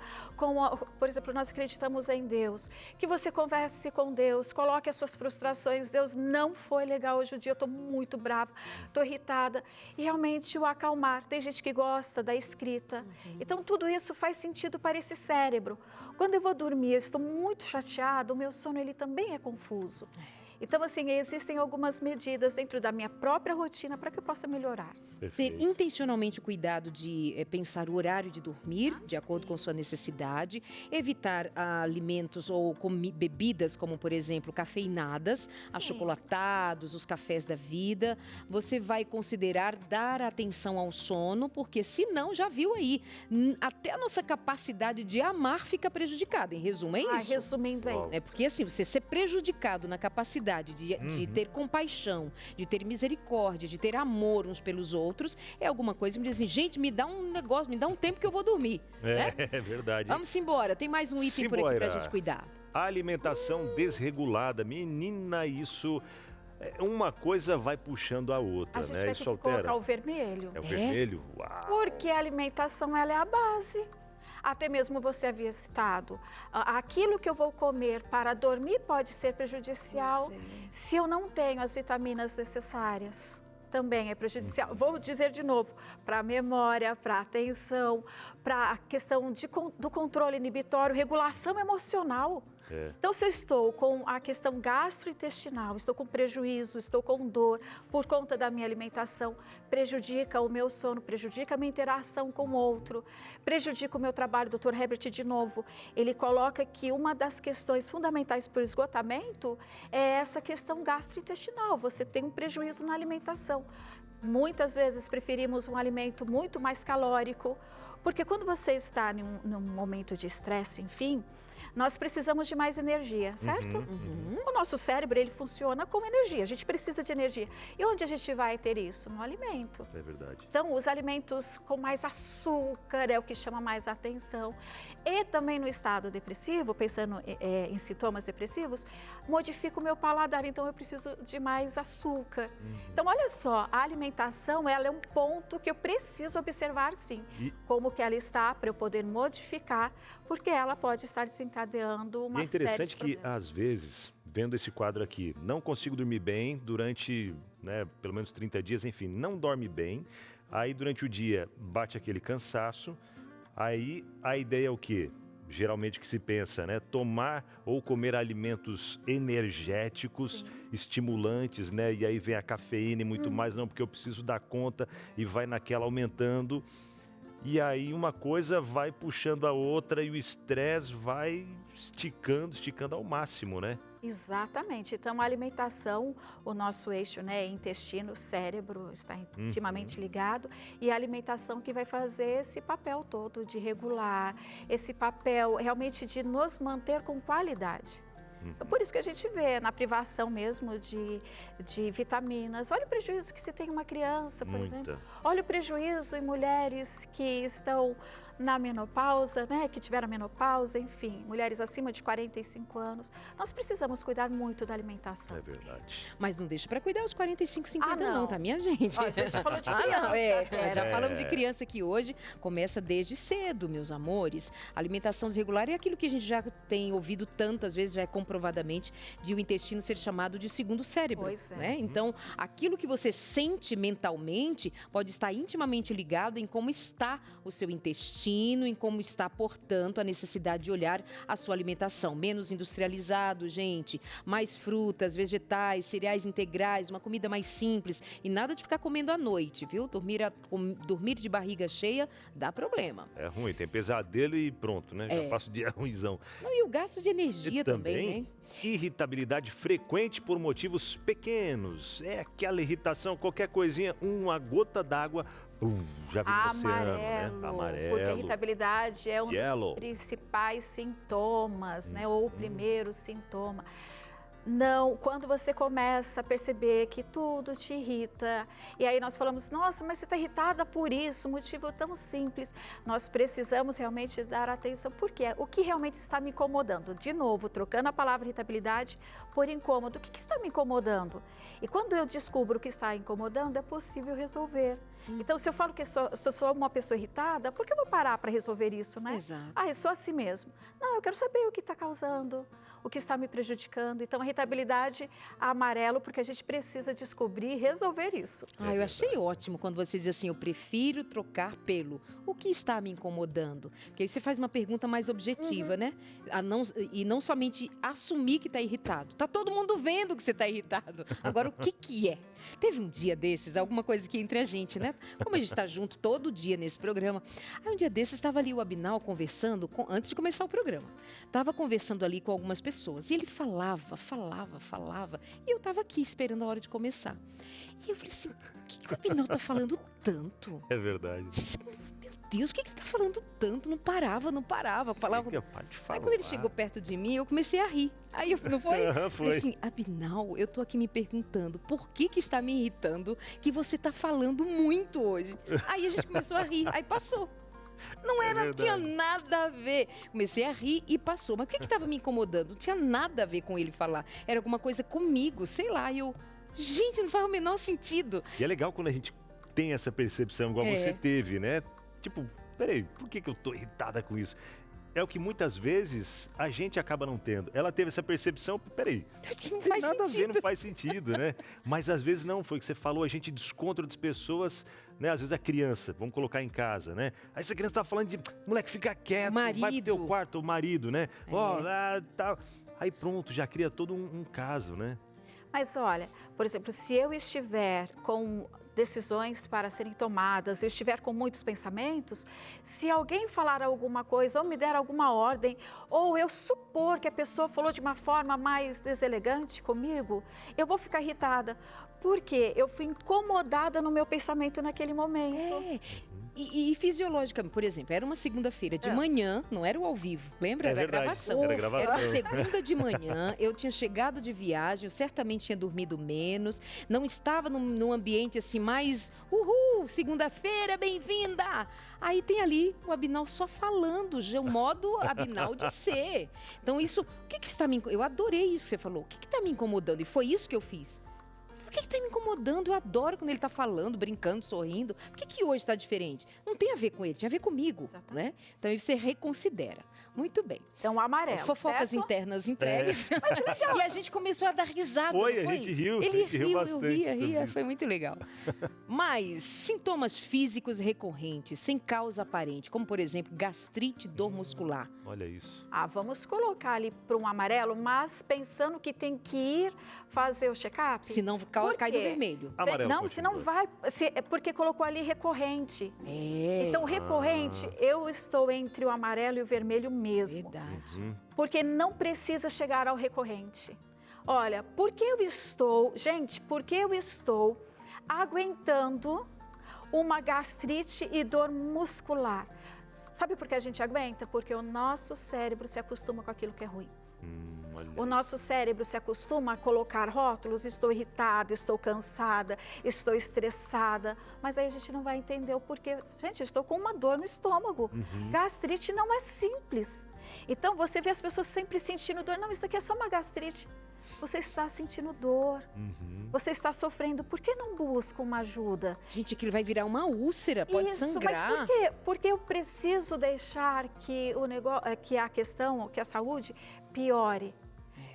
por exemplo, nós acreditamos em Deus, que você converse com Deus, coloque as suas frustrações, Deus, não foi legal hoje o dia, eu estou muito brava, estou irritada, e realmente o acalmar. Tem gente que gosta da escrita, então tudo isso faz sentido para esse cérebro. Quando eu vou dormir, eu estou muito chateada, o meu sono ele também é confuso. Então, assim, existem algumas medidas dentro da minha própria rotina para que eu possa melhorar. Perfeito. Ter intencionalmente o cuidado de pensar o horário de dormir, de acordo com sua necessidade, evitar alimentos ou bebidas como, por exemplo, cafeinadas, achocolatados, os cafés da vida. Você vai considerar dar atenção ao sono, porque senão, já viu aí, até a nossa capacidade de amar fica prejudicada. Em resumo, é isso? Resumindo, é isso. É porque assim, você ser prejudicado na capacidade de ter compaixão, de ter misericórdia, de ter amor uns pelos outros, é alguma coisa que me diz assim, gente, me dá um negócio, me dá um tempo que eu vou dormir. Né? É verdade. Vamos embora, tem mais um item por aqui pra gente cuidar. A alimentação desregulada, menina, isso... Uma coisa vai puxando a outra, A gente né? vai Isso ter que colocar o vermelho. É o vermelho? Uau! Porque a alimentação, ela é a base. Até mesmo você havia citado, aquilo que eu vou comer para dormir pode ser prejudicial se eu não tenho as vitaminas necessárias. Também é prejudicial. Vou dizer de novo, para a memória, para a atenção, para a questão do controle inibitório, regulação emocional. Então, se eu estou com a questão gastrointestinal, estou com prejuízo, estou com dor por conta da minha alimentação, prejudica o meu sono, prejudica a minha interação com o outro, prejudica o meu trabalho. Dr. Herbert, de novo, ele coloca que uma das questões fundamentais para o esgotamento é essa questão gastrointestinal. Você tem um prejuízo na alimentação. Muitas vezes preferimos um alimento muito mais calórico, porque quando você está num momento de estresse, enfim, nós precisamos de mais energia, certo? O nosso cérebro, ele funciona com energia, a gente precisa de energia. E onde a gente vai ter isso? No alimento. É verdade. Então, os alimentos com mais açúcar é o que chama mais atenção. E também no estado depressivo, pensando em sintomas depressivos, modifica o meu paladar, então eu preciso de mais açúcar. Então, olha só, a alimentação, ela é um ponto que eu preciso observar, sim. Como que ela está, para eu poder modificar, porque ela pode estar desencadeando uma série de problemas. É interessante que, às vezes, vendo esse quadro aqui, não consigo dormir bem durante, pelo menos 30 dias, enfim, não dorme bem. Aí, durante o dia, bate aquele cansaço. Aí, a ideia é o quê? Geralmente que se pensa, tomar ou comer alimentos energéticos, estimulantes, e aí vem a cafeína e muito mais, não, porque eu preciso dar conta, e vai naquela aumentando. E aí uma coisa vai puxando a outra e o estresse vai esticando ao máximo, né? Exatamente. Então, a alimentação, o nosso eixo, intestino, cérebro, está intimamente ligado. E a alimentação que vai fazer esse papel todo de regular, esse papel realmente de nos manter com qualidade. Por isso que a gente vê na privação mesmo de vitaminas. Olha o prejuízo que se tem em uma criança, por exemplo. Olha o prejuízo em mulheres que estão na menopausa, né, que tiveram menopausa, enfim, mulheres acima de 45 anos, nós precisamos cuidar muito da alimentação. É verdade. Mas não deixa para cuidar aos 45, 50 não. não, tá, minha gente? Ó, a gente já falou de criança. Já falamos de criança que hoje começa desde cedo, meus amores. A alimentação desregular é aquilo que a gente já tem ouvido tantas vezes, já é comprovadamente, de o intestino ser chamado de segundo cérebro. Pois é. Né? Então, aquilo que você sente mentalmente pode estar intimamente ligado em como está o seu intestino, em como está, portanto, a necessidade de olhar a sua alimentação. Menos industrializado, gente, mais frutas, vegetais, cereais integrais, uma comida mais simples e nada de ficar comendo à noite, viu? Dormir de barriga cheia dá problema. É ruim, tem pesadelo e pronto, né? Já passa o dia ruimzão. Não, e o gasto de energia E também, né? Irritabilidade frequente por motivos pequenos. É aquela irritação, qualquer coisinha, uma gota d'água, já vem no oceano, né? Amarelo. Porque a irritabilidade é um Yellow. dos principais sintomas, né? Ou o primeiro sintoma. Não, quando você começa a perceber que tudo te irrita, e aí nós falamos, nossa, mas você está irritada por isso, motivo tão simples. Nós precisamos realmente dar atenção, porque o que realmente está me incomodando? De novo, trocando a palavra irritabilidade por incômodo, o que está me incomodando? E quando eu descubro o que está incomodando, é possível resolver. Então, se eu falo que sou uma pessoa irritada, por que eu vou parar para resolver isso, né? Exato. Ah, eu sou assim mesmo. Não, eu quero saber o que está causando, o que está me prejudicando. Então, a irritabilidade amarelo, porque a gente precisa descobrir e resolver isso. Eu achei ótimo quando você diz assim, eu prefiro trocar pelo. O que está me incomodando? Porque aí você faz uma pergunta mais objetiva, né? E não somente assumir que está irritado. Tá todo mundo vendo que você está irritado. Agora, o que é? Teve um dia desses, alguma coisa aqui entre a gente, né? Como a gente está junto todo dia nesse programa. Aí um dia desses estava ali o Abinal conversando, antes de começar o programa. Estava conversando ali com algumas pessoas. E ele falava. E eu estava aqui esperando a hora de começar. E eu falei assim, o que o Abinal está falando tanto? É verdade. Meu Deus, o que ele está falando tanto? Não parava. Falava. Aí quando ele chegou perto de mim, eu comecei a rir. Aí, não foi? Foi. Falei assim, Abinal, eu tô aqui me perguntando por que está me irritando que você está falando muito hoje. Aí a gente começou a rir, aí passou. Não tinha nada a ver. Comecei a rir e passou. Mas o que estava me incomodando? Não tinha nada a ver com ele falar. Era alguma coisa comigo, sei lá. Gente, não faz o menor sentido. E é legal quando a gente tem essa percepção, igual você teve, né? Tipo, peraí, por que eu tô irritada com isso? É o que muitas vezes a gente acaba não tendo. Ela teve essa percepção, peraí, não tem nada a ver, não faz sentido, né? Mas às vezes não, foi o que você falou, a gente descontra das pessoas, né? Às vezes a criança, vamos colocar em casa, né? Aí essa criança tá falando de, moleque, fica quieto, vai pro teu quarto, o marido, né? Tal. Aí pronto, já cria todo um caso, né? Mas olha, por exemplo, se eu estiver com decisões para serem tomadas, eu estiver com muitos pensamentos, se alguém falar alguma coisa ou me der alguma ordem, ou eu supor que a pessoa falou de uma forma mais deselegante comigo, eu vou ficar irritada, porque eu fui incomodada no meu pensamento naquele momento. E fisiologicamente, por exemplo, era uma segunda-feira de manhã, não era o ao vivo, lembra? Era gravação. Era gravação. Era uma segunda de manhã, eu tinha chegado de viagem, eu certamente tinha dormido menos, não estava num ambiente assim mais, segunda-feira, bem-vinda! Aí tem ali o Abinal só falando, já o modo Abinal de ser. Então isso, o que está me incomodando? Eu adorei isso que você falou, o que está me incomodando? E foi isso que eu fiz. Por que está me incomodando? Eu adoro quando ele está falando, brincando, sorrindo. Por que hoje está diferente? Não tem a ver com ele, tinha a ver comigo, né? Então aí você reconsidera. Muito bem. Então, amarelo, fofocas certo? internas entregues. E a gente começou a dar risada. A gente riu. Ele riu bastante. Eu ria. Foi muito legal. Mas sintomas físicos recorrentes, sem causa aparente, como por exemplo, gastrite, dor muscular. Olha isso. Vamos colocar ali para um amarelo, mas pensando que tem que ir fazer o check-up. Se não cai no vermelho. Amarelo, não, se não vai, porque colocou ali recorrente. Então, recorrente, eu estou entre o amarelo e o vermelho mesmo. Verdade. Porque não precisa chegar ao recorrente. Olha, por que eu estou aguentando uma gastrite e dor muscular? Sabe por que a gente aguenta? Porque o nosso cérebro se acostuma com aquilo que é ruim. Olha O aí. nosso cérebro se acostuma a colocar rótulos, estou irritada, estou cansada, estou estressada, mas aí a gente não vai entender o porquê. Gente, eu estou com uma dor no estômago. Gastrite não é simples. Então você vê as pessoas sempre sentindo dor. Não, isso daqui é só uma gastrite. Você está sentindo dor, você está sofrendo, por que não busca uma ajuda? Gente, aquilo vai virar uma úlcera, pode sangrar. Mas por quê? Porque eu preciso deixar que o negócio, que a questão, que a saúde piore.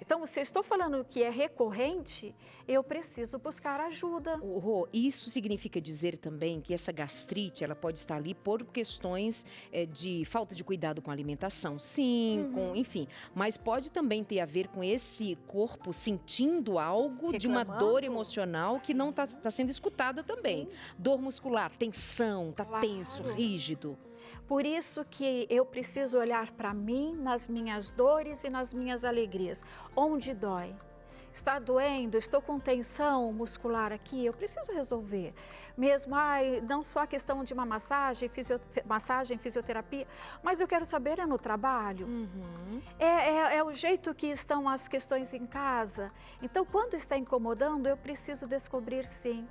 Então, se eu estou falando que é recorrente, eu preciso buscar ajuda. Rô, isso significa dizer também que essa gastrite, ela pode estar ali por questões de falta de cuidado com a alimentação, sim, enfim. Mas pode também ter a ver com esse corpo sentindo algo de uma Reclamando? dor emocional que não está sendo escutada também. Sim. Dor muscular, tensão, tá Claro. tenso, rígido. Por isso que eu preciso olhar para mim, nas minhas dores e nas minhas alegrias. Onde dói? Está doendo? Estou com tensão muscular aqui? Eu preciso resolver. Mesmo, não só a questão de uma massagem, fisioterapia, mas eu quero saber é no trabalho. É o jeito que estão as questões em casa. Então, quando está incomodando, eu preciso descobrir sim.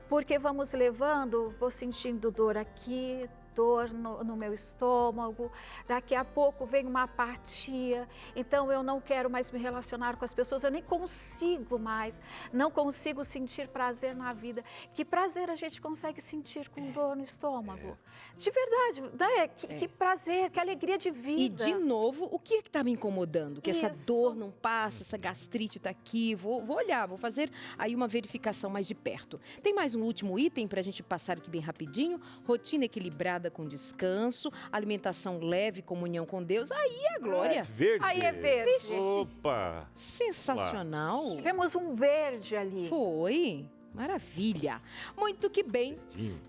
Porque vamos levando, vou sentindo dor aqui, dor no meu estômago, daqui a pouco vem uma apatia, então eu não quero mais me relacionar com as pessoas, eu nem consigo mais, não consigo sentir prazer na vida. Que prazer a gente consegue sentir com dor no estômago? De verdade, né? Que prazer, que alegria de vida. E de novo, o que está me incomodando? Que essa Isso. dor não passa, essa gastrite está aqui. Vou olhar, vou fazer aí uma verificação mais de perto. Tem mais um último item para a gente passar aqui bem rapidinho. Rotina equilibrada com descanso, alimentação leve, comunhão com Deus. Aí é a glória. É verde. Aí é verde. Opa! Sensacional. Tivemos um verde ali. Foi. Maravilha. Muito que bem.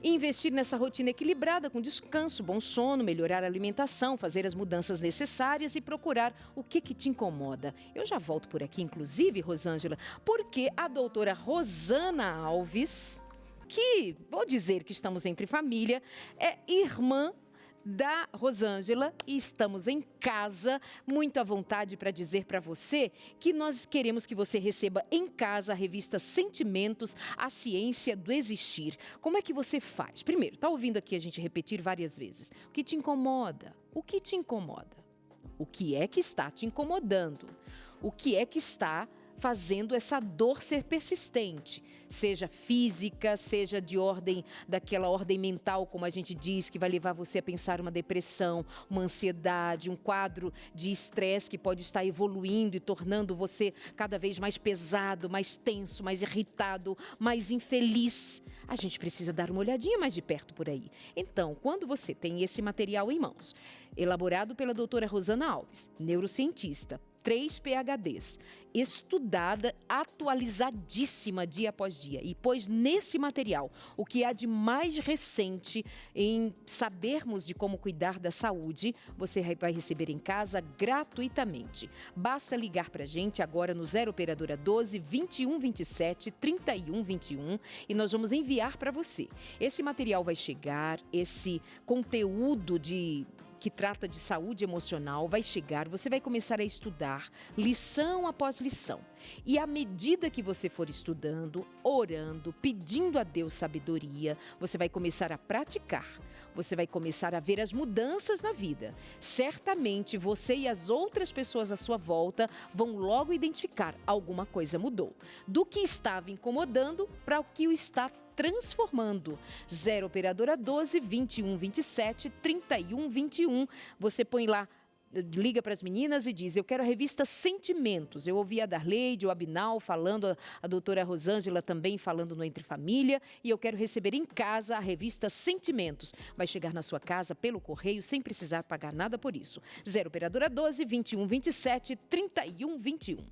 Investir nessa rotina equilibrada com descanso, bom sono, melhorar a alimentação, fazer as mudanças necessárias e procurar o que te incomoda. Eu já volto por aqui, inclusive, Rosângela, porque a doutora Rosana Alves, que vou dizer que estamos entre família, é irmã da Rosângela e estamos em casa, muito à vontade para dizer para você que nós queremos que você receba em casa a revista Sentimentos, a ciência do existir. Como é que você faz? Primeiro, tá ouvindo aqui a gente repetir várias vezes. O que te incomoda? O que te incomoda? O que é que está te incomodando? O que é que está fazendo essa dor ser persistente, seja física, seja de daquela ordem mental, como a gente diz, que vai levar você a pensar uma depressão, uma ansiedade, um quadro de estresse que pode estar evoluindo e tornando você cada vez mais pesado, mais tenso, mais irritado, mais infeliz. A gente precisa dar uma olhadinha mais de perto por aí. Então, quando você tem esse material em mãos, elaborado pela doutora Rosana Alves, neurocientista, 3 PhDs, estudada, atualizadíssima dia após dia. E pois nesse material, o que há de mais recente em sabermos de como cuidar da saúde, você vai receber em casa gratuitamente. Basta ligar para a gente agora no 0 Operadora 12 21 27 31 21 e nós vamos enviar para você. Esse material vai chegar, esse conteúdo que trata de saúde emocional vai chegar, você vai começar a estudar lição após lição. E à medida que você for estudando, orando, pedindo a Deus sabedoria, você vai começar a praticar. Você vai começar a ver as mudanças na vida. Certamente você e as outras pessoas à sua volta vão logo identificar alguma coisa mudou. Do que estava incomodando para o que o está transformando. 0 Operadora 12 21 27 31 21. Você põe lá, liga para as meninas e diz: eu quero a revista Sentimentos. Eu ouvi a Darleide, o Abinal falando, a doutora Rosângela também falando no Entre Família, e eu quero receber em casa a revista Sentimentos. Vai chegar na sua casa pelo correio sem precisar pagar nada por isso. 0 Operadora 12 21 27 31 21.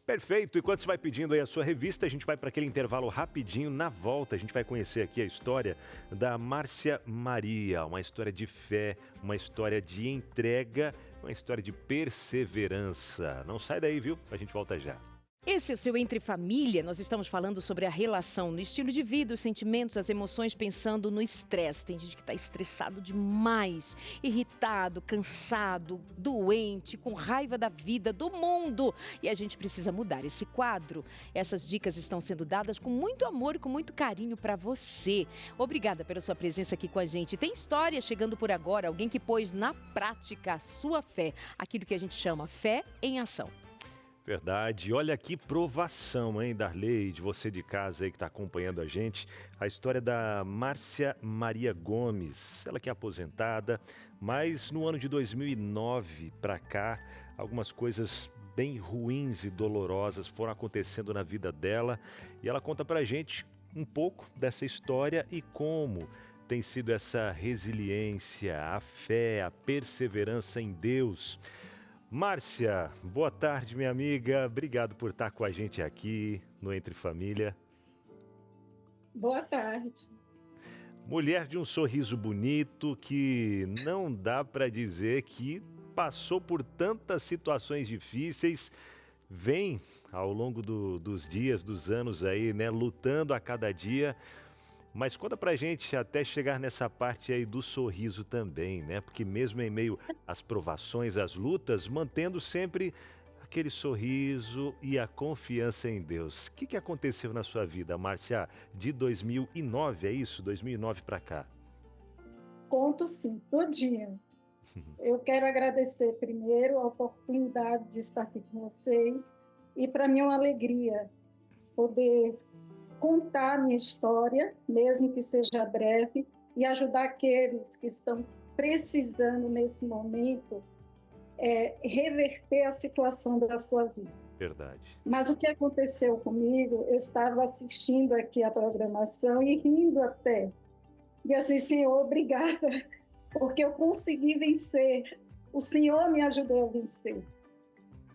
Perfeito. Enquanto você vai pedindo aí a sua revista, a gente vai para aquele intervalo rapidinho. Na volta, a gente vai conhecer aqui a história da Márcia Maria. Uma história de fé, uma história de entrega, uma história de perseverança. Não sai daí, viu? A gente volta já. Esse é o seu Entre Família. Nós estamos falando sobre a relação no estilo de vida, os sentimentos, as emoções, pensando no estresse. Tem gente que está estressado demais, irritado, cansado, doente, com raiva da vida, do mundo. E a gente precisa mudar esse quadro. Essas dicas estão sendo dadas com muito amor e com muito carinho para você. Obrigada pela sua presença aqui com a gente. Tem história chegando por agora, alguém que pôs na prática a sua fé, aquilo que a gente chama fé em ação. Verdade. Olha que provação, hein, Darley, de você de casa aí que está acompanhando a gente. A história da Márcia Maria Gomes. Ela que é aposentada, mas no ano de 2009 para cá, algumas coisas bem ruins e dolorosas foram acontecendo na vida dela. E ela conta pra gente um pouco dessa história e como tem sido essa resiliência, a fé, a perseverança em Deus. Márcia, boa tarde, minha amiga. Obrigado por estar com a gente aqui no Entre Família. Boa tarde. Mulher de um sorriso bonito que não dá para dizer que passou por tantas situações difíceis, vem ao longo dos dias, dos anos aí, né, lutando a cada dia. Mas conta pra gente até chegar nessa parte aí do sorriso também, né? Porque mesmo em meio às provações, às lutas, mantendo sempre aquele sorriso e a confiança em Deus. O que aconteceu na sua vida, Márcia, de 2009, é isso? 2009 para cá? Conto sim, todinho. Eu quero agradecer primeiro a oportunidade de estar aqui com vocês e para mim é uma alegria poder contar a minha história, mesmo que seja breve, e ajudar aqueles que estão precisando nesse momento reverter a situação da sua vida. Verdade. Mas o que aconteceu comigo, eu estava assistindo aqui a programação e rindo até. E assim, Senhor, obrigada, porque eu consegui vencer. O Senhor me ajudou a vencer.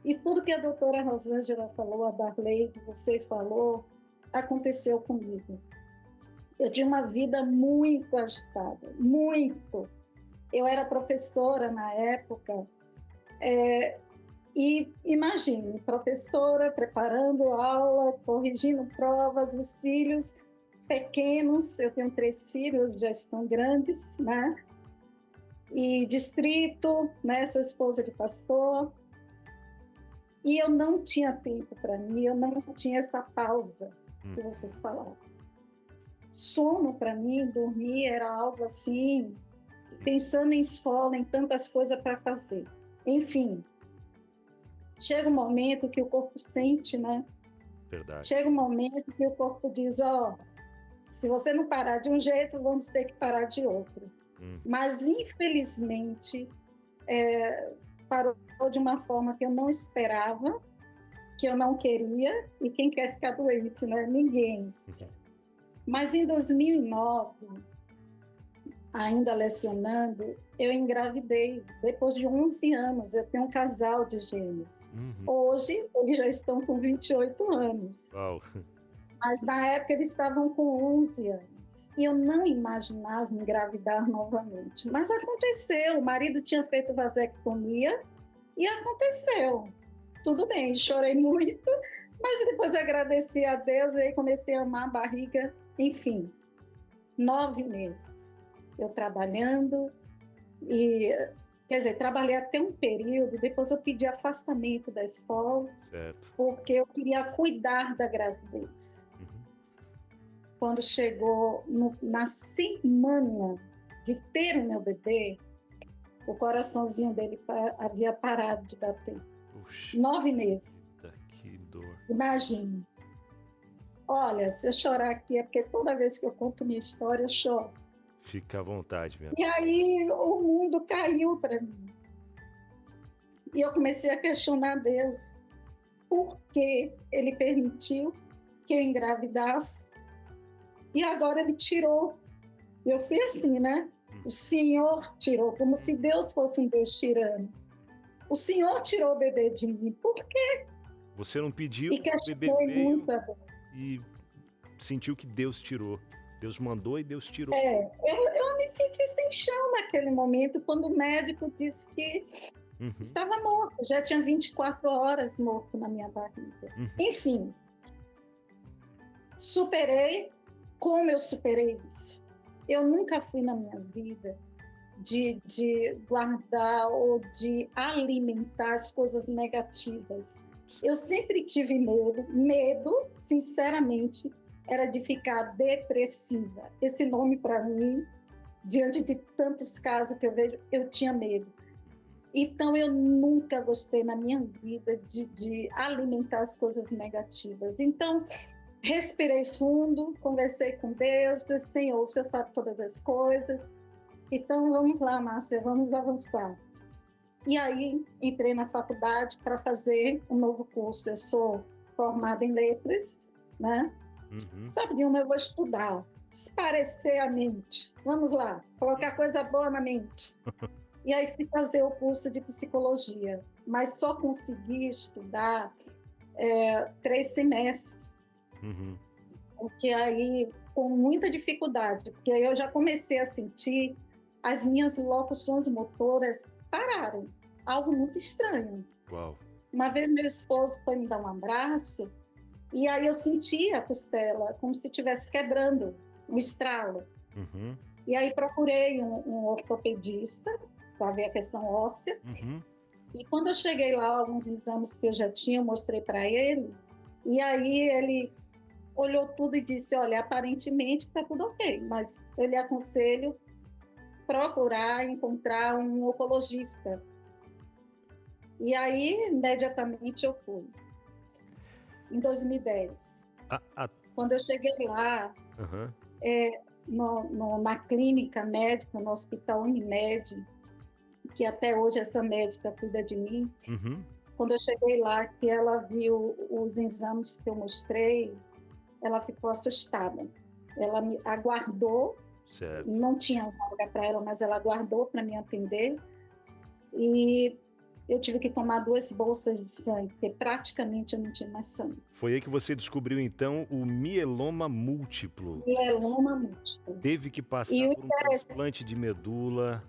E tudo que a doutora Rosângela falou, a Darley, que você falou, aconteceu comigo. Eu tinha uma vida muito agitada, muito. Eu era professora na época, e imagine, professora preparando aula, corrigindo provas, os filhos pequenos, eu tenho 3 filhos, já estão grandes, né? E distrito, né? Sou esposa de pastor. E eu não tinha tempo para mim, eu não tinha essa pausa que vocês falaram. Sono para mim, dormir era algo assim, pensando em escola, em tantas coisas para fazer. Enfim, chega um momento que o corpo sente, né? Verdade. Chega um momento que o corpo diz, se você não parar de um jeito, vamos ter que parar de outro. Mas, infelizmente, parou de uma forma que eu não esperava, que eu não queria, e quem quer ficar doente, né? Ninguém. Mas em 2009, ainda lecionando, eu engravidei. Depois de 11 anos, eu tenho um casal de gêmeos. Hoje, eles já estão com 28 anos. Uau. Mas na época, eles estavam com 11 anos. E eu não imaginava engravidar novamente. Mas aconteceu. O marido tinha feito vasectomia e aconteceu. Tudo bem, chorei muito, mas depois agradeci a Deus e aí comecei a amar a barriga. Enfim, 9 meses. Eu trabalhando e, quer dizer, trabalhei até um período, depois eu pedi afastamento da escola, certo, porque eu queria cuidar da gravidez. Quando chegou na semana de ter o meu bebê, o coraçãozinho dele havia parado de bater. Puxa. 9 meses. Que dor. Imagine. Olha, se eu chorar aqui é porque toda vez que eu conto minha história, eu choro. Fica à vontade, minha E aí o mundo caiu para mim. E eu comecei a questionar Deus. Por que Ele permitiu que eu engravidasse? E agora Ele tirou. Eu fui assim, né? O Senhor tirou, como se Deus fosse um Deus tirano. O Senhor tirou o bebê de mim. Por quê? Você não pediu, e o bebê veio e sentiu que Deus tirou. Deus mandou e Deus tirou. Eu me senti sem chão naquele momento, quando o médico disse que Estava morto, já tinha 24 horas morto na minha barriga. Enfim, superei. Como eu superei isso? Eu nunca fui na minha vida de guardar ou de alimentar as coisas negativas. Eu sempre tive medo. Medo, sinceramente, era de ficar depressiva. Esse nome, para mim, diante de tantos casos que eu vejo, eu tinha medo. Então, eu nunca gostei na minha vida de alimentar as coisas negativas. Então, respirei fundo, conversei com Deus, falei, Senhor, o Senhor sabe todas as coisas. Então, vamos lá, Márcia, vamos avançar. E aí, entrei na faculdade para fazer um novo curso. Eu sou formada em letras, né? Sabe de uma eu vou estudar, esparecer a mente. Vamos lá, colocar coisa boa na mente. E aí fui fazer o curso de psicologia, mas só consegui estudar 3 semestres. Porque aí, com muita dificuldade, porque aí eu já comecei a sentir as minhas locuções motoras pararem. Algo muito estranho. Uau. Uma vez meu esposo foi me dar um abraço e aí eu senti a costela como se estivesse quebrando, um estralo. E aí procurei um ortopedista para ver a questão óssea. E quando eu cheguei lá, alguns exames que eu já tinha, eu mostrei para ele. E aí ele olhou tudo e disse, olha, aparentemente está tudo ok, mas eu lhe aconselho procurar encontrar um oncologista. E aí, imediatamente, eu fui. Em 2010. Quando eu cheguei lá, na clínica médica, no Hospital Unimed, que até hoje essa médica cuida de mim, quando eu cheguei lá, que ela viu os exames que eu mostrei, ela ficou assustada. Ela me aguardou, não tinha vaga para ela, mas ela aguardou para me atender. E eu tive que tomar 2 bolsas de sangue, porque praticamente eu não tinha mais sangue. Foi aí que você descobriu, então, o mieloma múltiplo. Mieloma múltiplo. Teve que passar por um transplante de medula.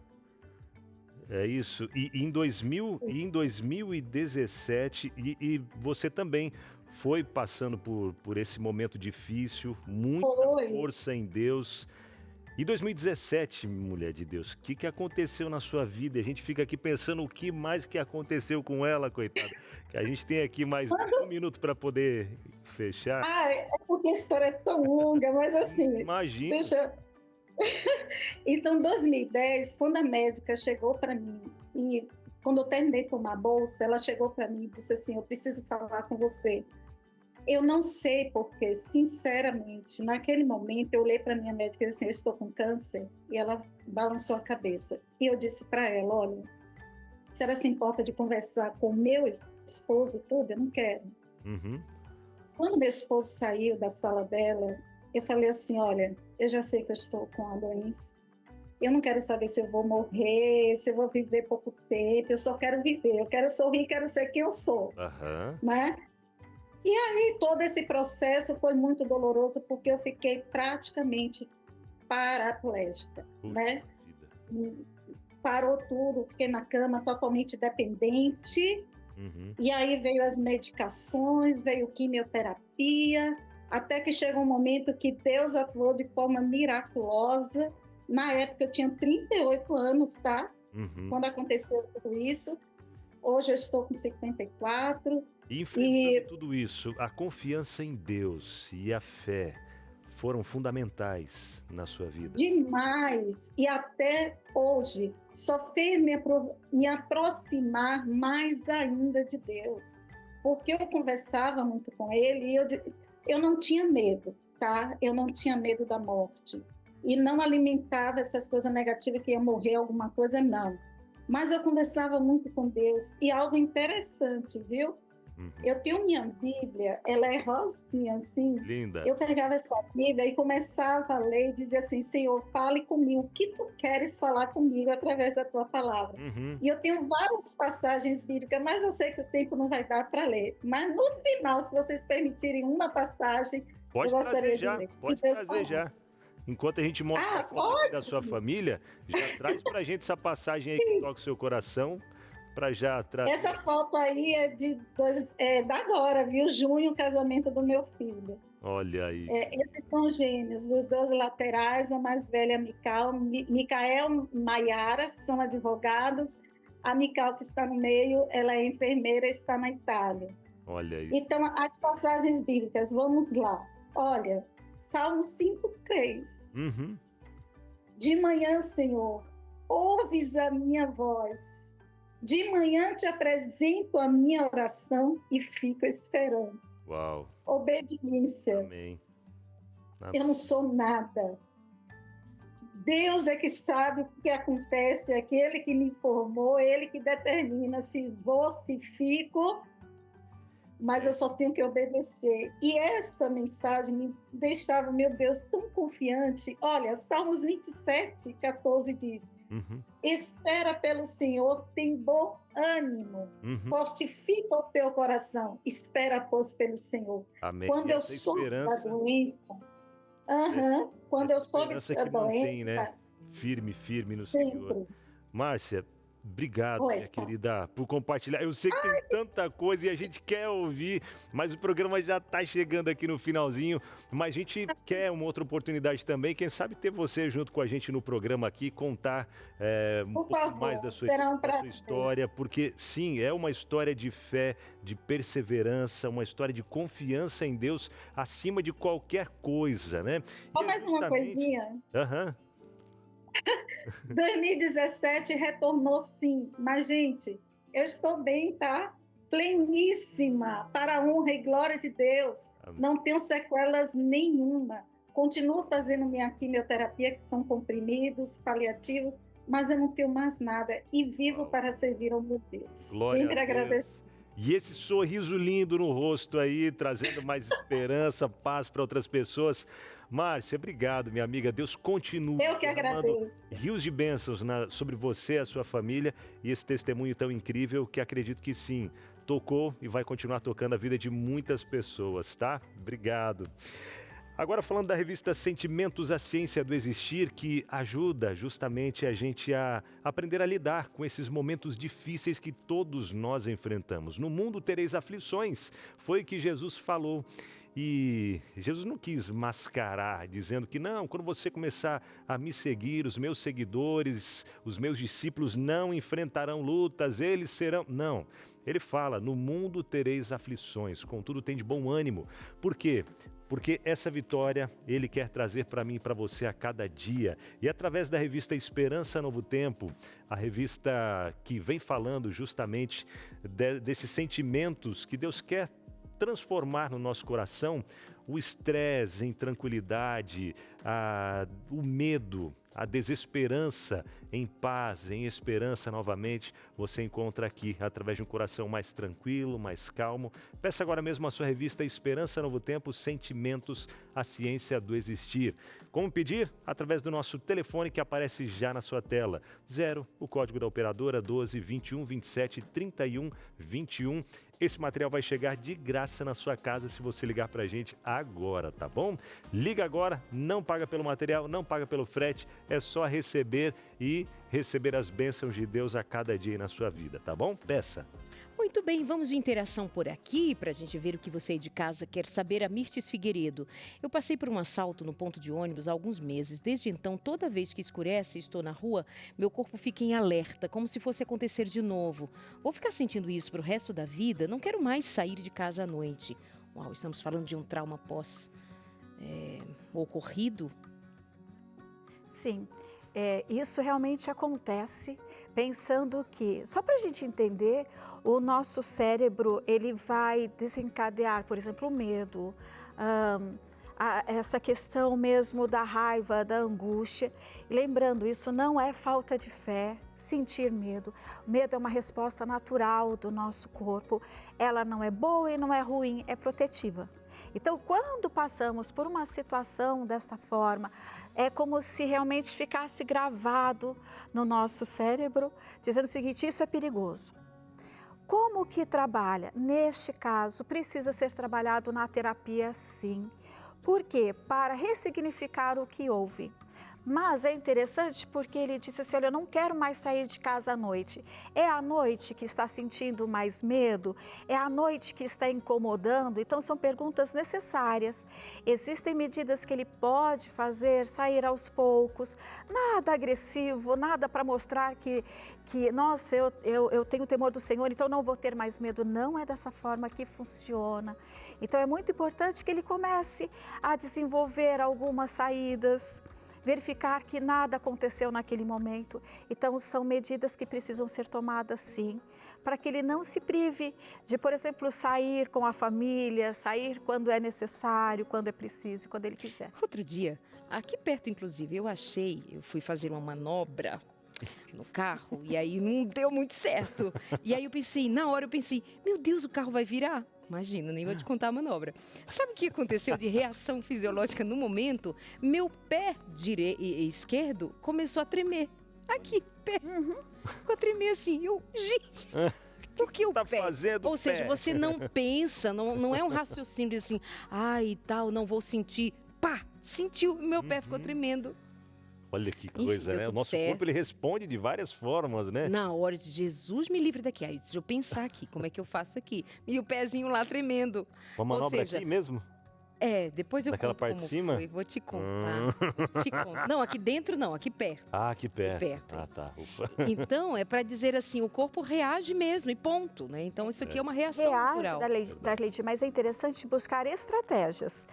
É isso. E em 2017, e você também foi passando por esse momento difícil, muita força em Deus. Em 2017, mulher de Deus, o que aconteceu na sua vida? A gente fica aqui pensando o que mais que aconteceu com ela, coitada. Que a gente tem aqui mais 1 minuto para poder fechar. É porque a história é tão longa, mas assim... Imagina. Então, em 2010, quando a médica chegou para mim, e quando eu terminei de tomar a bolsa, ela chegou para mim e disse assim, eu preciso falar com você. Eu não sei porque, sinceramente, naquele momento eu olhei para minha médica e disse assim, eu estou com câncer, e ela balançou a cabeça. E eu disse para ela, olha, a senhora se importa de conversar com meu esposo e tudo? Eu não quero. Quando meu esposo saiu da sala dela, eu falei assim, olha, eu já sei que eu estou com a doença, eu não quero saber se eu vou morrer, se eu vou viver pouco tempo, eu só quero viver, eu quero sorrir, quero ser quem eu sou, né? E aí, todo esse processo foi muito doloroso, porque eu fiquei praticamente paraplégica, né? Parou tudo, fiquei na cama totalmente dependente. E aí veio as medicações, veio quimioterapia, até que chegou um momento que Deus atuou de forma miraculosa. Na época eu tinha 38 anos, tá? Quando aconteceu tudo isso. Hoje eu estou com 54. E enfrentando tudo isso, a confiança em Deus e a fé foram fundamentais na sua vida. Demais! E até hoje só fez me aproximar mais ainda de Deus. Porque eu conversava muito com Ele e eu não tinha medo, tá? Eu não tinha medo da morte. E não alimentava essas coisas negativas que ia morrer alguma coisa, não. Mas eu conversava muito com Deus. E algo interessante, viu? Eu tenho minha Bíblia, ela é rosinha, assim. Linda. Eu pegava essa Bíblia e começava a ler e dizia assim, Senhor, fale comigo, o que tu queres falar comigo através da tua palavra? E eu tenho várias passagens bíblicas, mas eu sei que o tempo não vai dar para ler. Mas no final, se vocês permitirem uma passagem, pode eu gostaria trazer já, de ler. pode trazer já. Enquanto a gente mostra a foto aqui da sua família, já traz pra gente essa passagem aí que toca o seu coração, para já trazer. Essa foto aí é da agora, viu? Junho, casamento do meu filho. Olha aí. Esses são gêmeos, os dois laterais, a mais velha é Micael, Maiara, são advogados. A Micael, que está no meio, ela é enfermeira e está na Itália. Olha aí. Então, as passagens bíblicas, vamos lá. Olha, Salmo 5:3. Uhum. De manhã, Senhor, ouves a minha voz. De manhã te apresento a minha oração e fico esperando. Uau. Obediência. Amém. Eu não sou nada. Deus é que sabe o que acontece, é aquele que me formou, ele que determina se vou, se fico, mas eu só tenho que obedecer. E essa mensagem me deixava, meu Deus, tão confiante. Olha, Salmos 27:14 diz: espera pelo Senhor, tem bom ânimo, fortifica o teu coração, espera, pois, pelo Senhor. Amém. Quando eu soube da doença, quando eu soube da doença, né? Firme no sempre. Senhor. Márcia, obrigado, Oi, minha querida, por compartilhar. Eu sei que tem tanta coisa e a gente quer ouvir, mas o programa já está chegando aqui no finalzinho. Mas a gente quer uma outra oportunidade também. Quem sabe ter você junto com a gente no programa aqui, contar um pouco mais da sua história. Porque, sim, é uma história de fé, de perseverança, uma história de confiança em Deus acima de qualquer coisa, né? Só mais uma coisinha. 2017 retornou, sim, mas, gente, eu estou bem, tá? Pleníssima, para a honra e glória de Deus. Amém. Não tenho sequelas nenhuma. Continuo fazendo minha quimioterapia, que são comprimidos, paliativos, mas eu não tenho mais nada e vivo para servir ao meu Deus. Glória Sempre a Deus. agradeço. E esse sorriso lindo no rosto aí, trazendo mais esperança, paz para outras pessoas. Márcia, obrigado, minha amiga. Deus continue Eu que agradeço. rios de bênçãos sobre você e a sua família e esse testemunho tão incrível que acredito que sim, tocou e vai continuar tocando a vida de muitas pessoas, tá? Obrigado. Agora falando da revista Sentimentos, a Ciência do Existir, que ajuda justamente a gente a aprender a lidar com esses momentos difíceis que todos nós enfrentamos. No mundo tereis aflições, foi o que Jesus falou. E Jesus não quis mascarar, dizendo que não, quando você começar a me seguir, os meus seguidores, os meus discípulos não enfrentarão lutas, eles serão... Não, ele fala, no mundo tereis aflições, contudo tem de bom ânimo. Por quê? Porque essa vitória ele quer trazer para mim e para você a cada dia. E através da revista Esperança Novo Tempo, a revista que vem falando justamente desses sentimentos que Deus quer transformar no nosso coração, o estresse em tranquilidade, o medo, a desesperança em paz, em esperança novamente, você encontra aqui, através de um coração mais tranquilo, mais calmo. Peça agora mesmo a sua revista Esperança Novo Tempo, Sentimentos, a Ciência do Existir. Como pedir? Através do nosso telefone que aparece já na sua tela. 0, o código da operadora 12 21 27 31 21. Esse material vai chegar de graça na sua casa se você ligar pra gente agora, tá bom? Liga agora, não paga pelo material, não paga pelo frete, é só receber e receber as bênçãos de Deus a cada dia na sua vida, tá bom? Peça. Muito bem, vamos de interação por aqui para a gente ver o que você aí de casa quer saber. A Mirtes Figueiredo. Eu passei por um assalto no ponto de ônibus há alguns meses. Desde então, toda vez que escurece e estou na rua, meu corpo fica em alerta, como se fosse acontecer de novo. Vou ficar sentindo isso para o resto da vida? Não quero mais sair de casa à noite. Uau, estamos falando de um trauma pós-ocorrido? Sim. Isso realmente acontece, pensando que, só para a gente entender, o nosso cérebro ele vai desencadear, por exemplo, o medo, essa questão mesmo da raiva, da angústia. E lembrando, isso não é falta de fé, sentir medo. O medo é uma resposta natural do nosso corpo, ela não é boa e não é ruim, é protetiva. Então, quando passamos por uma situação desta forma, é como se realmente ficasse gravado no nosso cérebro, dizendo o seguinte, isso é perigoso. Como que trabalha? Neste caso, precisa ser trabalhado na terapia, sim. Por quê? Para ressignificar o que houve. Mas é interessante porque ele disse assim, olha, eu não quero mais sair de casa à noite. É a noite que está sentindo mais medo? É a noite que está incomodando? Então, são perguntas necessárias. Existem medidas que ele pode fazer, sair aos poucos, nada agressivo, nada para mostrar que nossa, eu tenho temor do Senhor, então não vou ter mais medo. Não é dessa forma que funciona. Então, é muito importante que ele comece a desenvolver algumas saídas, verificar que nada aconteceu naquele momento. Então, são medidas que precisam ser tomadas, sim, para que ele não se prive de, por exemplo, sair com a família, sair quando é necessário, quando é preciso, quando ele quiser. Outro dia, aqui perto, inclusive, eu fui fazer uma manobra no carro e aí não deu muito certo. E aí na hora eu pensei, meu Deus, o carro vai virar? Imagina, nem vou te contar a manobra. Sabe o que aconteceu de reação fisiológica no momento? Meu pé esquerdo começou a tremer. Aqui, pé. Ficou a tremer assim. Gente, por que o tá pé? Fazendo Ou seja, pé? você não pensa, não é um raciocínio assim, ai, tal, não vou sentir. Pá, sentiu, meu pé ficou tremendo. Olha que Enfim, coisa, deu né? O tudo nosso certo. corpo, ele responde de várias formas, né? Na hora de Jesus me livre daqui. Aí, deixa eu pensar aqui, como é que eu faço aqui? E o pezinho lá tremendo. Uma manobra Ou seja, aqui mesmo? depois eu Daquela conto parte como de cima? foi. Vou te contar. Te conto. Não, aqui dentro não, aqui perto. Ah, aqui perto. perto. Ah, tá. Ufa. Então, é para dizer assim, o corpo reage mesmo e ponto, né? Então, isso aqui é uma reação Reage, natural. Darleide, mas é interessante buscar estratégias.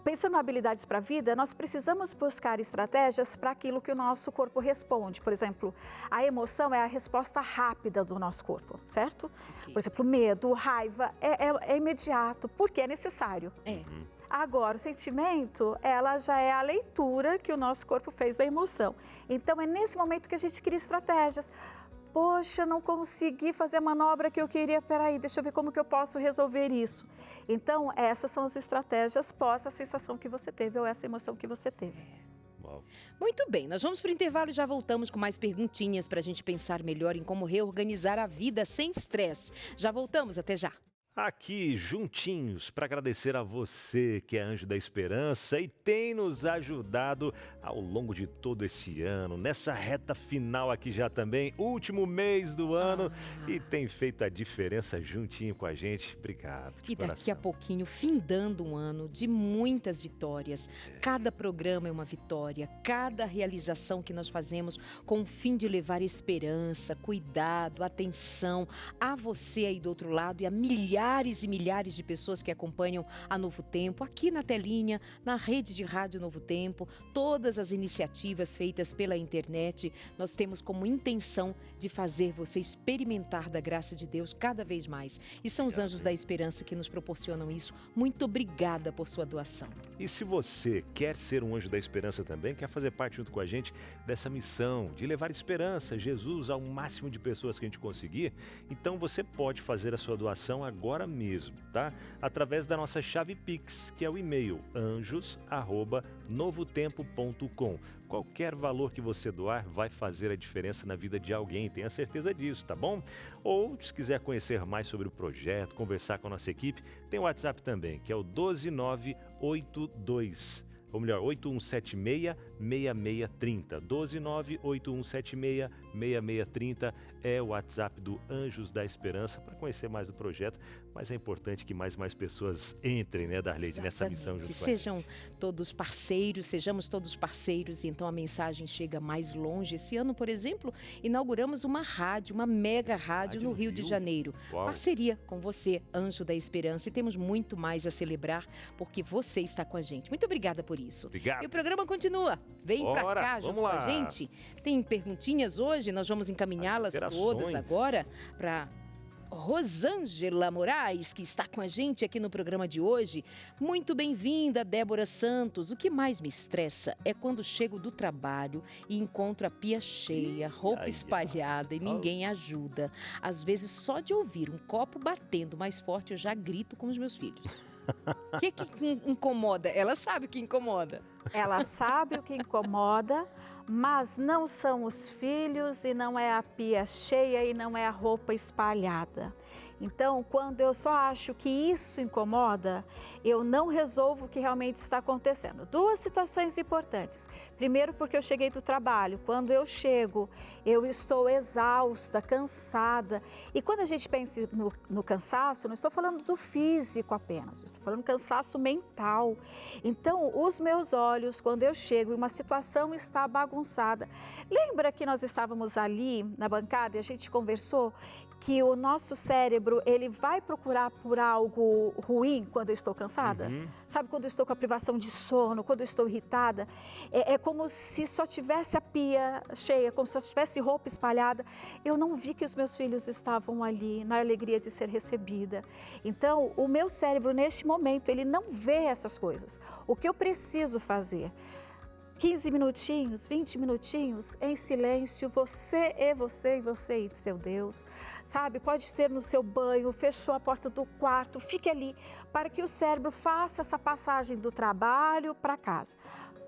Pensando em habilidades para a vida, nós precisamos buscar estratégias para aquilo que o nosso corpo responde. Por exemplo, a emoção é a resposta rápida do nosso corpo, certo? Ok. Por exemplo, medo, raiva, é imediato, porque é necessário. É. Agora, o sentimento, ela já é a leitura que o nosso corpo fez da emoção. Então, é nesse momento que a gente cria estratégias. Poxa, não consegui fazer a manobra que eu queria, peraí, deixa eu ver como que eu posso resolver isso. Então, essas são as estratégias pós a sensação que você teve ou essa emoção que você teve. Uau. Muito bem, nós vamos para o intervalo e já voltamos com mais perguntinhas para a gente pensar melhor em como reorganizar a vida sem estresse. Já voltamos, até já. Aqui juntinhos para agradecer a você que é Anjo da Esperança e tem nos ajudado ao longo de todo esse ano, nessa reta final aqui já também, último mês do ano e tem feito a diferença juntinho com a gente. Obrigado. De E daqui coração. a pouquinho, findando um ano de muitas vitórias. Cada programa é uma vitória, cada realização que nós fazemos com o fim de levar esperança, cuidado, atenção a você aí do outro lado e a milhares e milhares de pessoas que acompanham a Novo Tempo, aqui na telinha, na rede de rádio Novo Tempo, todas as iniciativas feitas pela internet, nós temos como intenção de fazer você experimentar da graça de Deus cada vez mais. E são os Anjos da Esperança que nos proporcionam isso. Muito obrigada por sua doação. E se você quer ser um Anjo da Esperança também, quer fazer parte junto com a gente dessa missão de levar esperança, Jesus, ao máximo de pessoas que a gente conseguir, então você pode fazer a sua doação agora mesmo, tá? Através da nossa chave Pix, que é o e-mail anjos@novotempo.com. Qualquer valor que você doar vai fazer a diferença na vida de alguém, tenha certeza disso, tá bom? Ou, se quiser conhecer mais sobre o projeto, conversar com a nossa equipe, tem o WhatsApp também, que é o 12982, ou melhor, 8176-6630. 1298176-6630 é o WhatsApp do Anjos da Esperança para conhecer mais do projeto, mas é importante que mais pessoas entrem, né, Darleide, nessa missão junto com a gente. Sejamos todos parceiros, e então a mensagem chega mais longe. Esse ano, por exemplo, inauguramos uma rádio, uma mega rádio no Rio de Janeiro. Uau. Parceria com você, Anjo da Esperança, e temos muito mais a celebrar porque você está com a gente. Muito obrigada por isso. Obrigado. E o programa continua. Vem pra Bora, cá junto vamos com lá. a gente. Tem perguntinhas hoje, nós vamos encaminhá-las As todas interações. agora para Rosângela Moraes, que está com a gente aqui no programa de hoje. Muito bem-vinda, Débora Santos. O que mais me estressa é quando chego do trabalho e encontro a pia cheia, roupa ai. espalhada e ninguém ajuda. Às vezes, só de ouvir um copo batendo mais forte, eu já grito com os meus filhos. O que incomoda? Ela sabe o que incomoda. Ela sabe o que incomoda, mas não são os filhos e não é a pia cheia e não é a roupa espalhada. Então, quando eu só acho que isso incomoda, eu não resolvo o que realmente está acontecendo. Duas situações importantes. Primeiro, porque eu cheguei do trabalho. Quando eu chego, eu estou exausta, cansada. E quando a gente pensa no cansaço, não estou falando do físico apenas, estou falando do cansaço mental. Então, os meus olhos, quando eu chego e uma situação está bagunçada. Lembra que nós estávamos ali na bancada e a gente conversou que o nosso cérebro, ele vai procurar por algo ruim quando eu estou cansada? Sabe, quando eu estou com a privação de sono, quando eu estou irritada? É como se só tivesse a pia cheia, como se só tivesse roupa espalhada. Eu não vi que os meus filhos estavam ali, na alegria de ser recebida. Então, o meu cérebro, neste momento, ele não vê essas coisas. O que eu preciso fazer? 15 minutinhos, 20 minutinhos em silêncio, você e seu Deus, sabe? Pode ser no seu banho, fechou a porta do quarto, fique ali para que o cérebro faça essa passagem do trabalho para casa.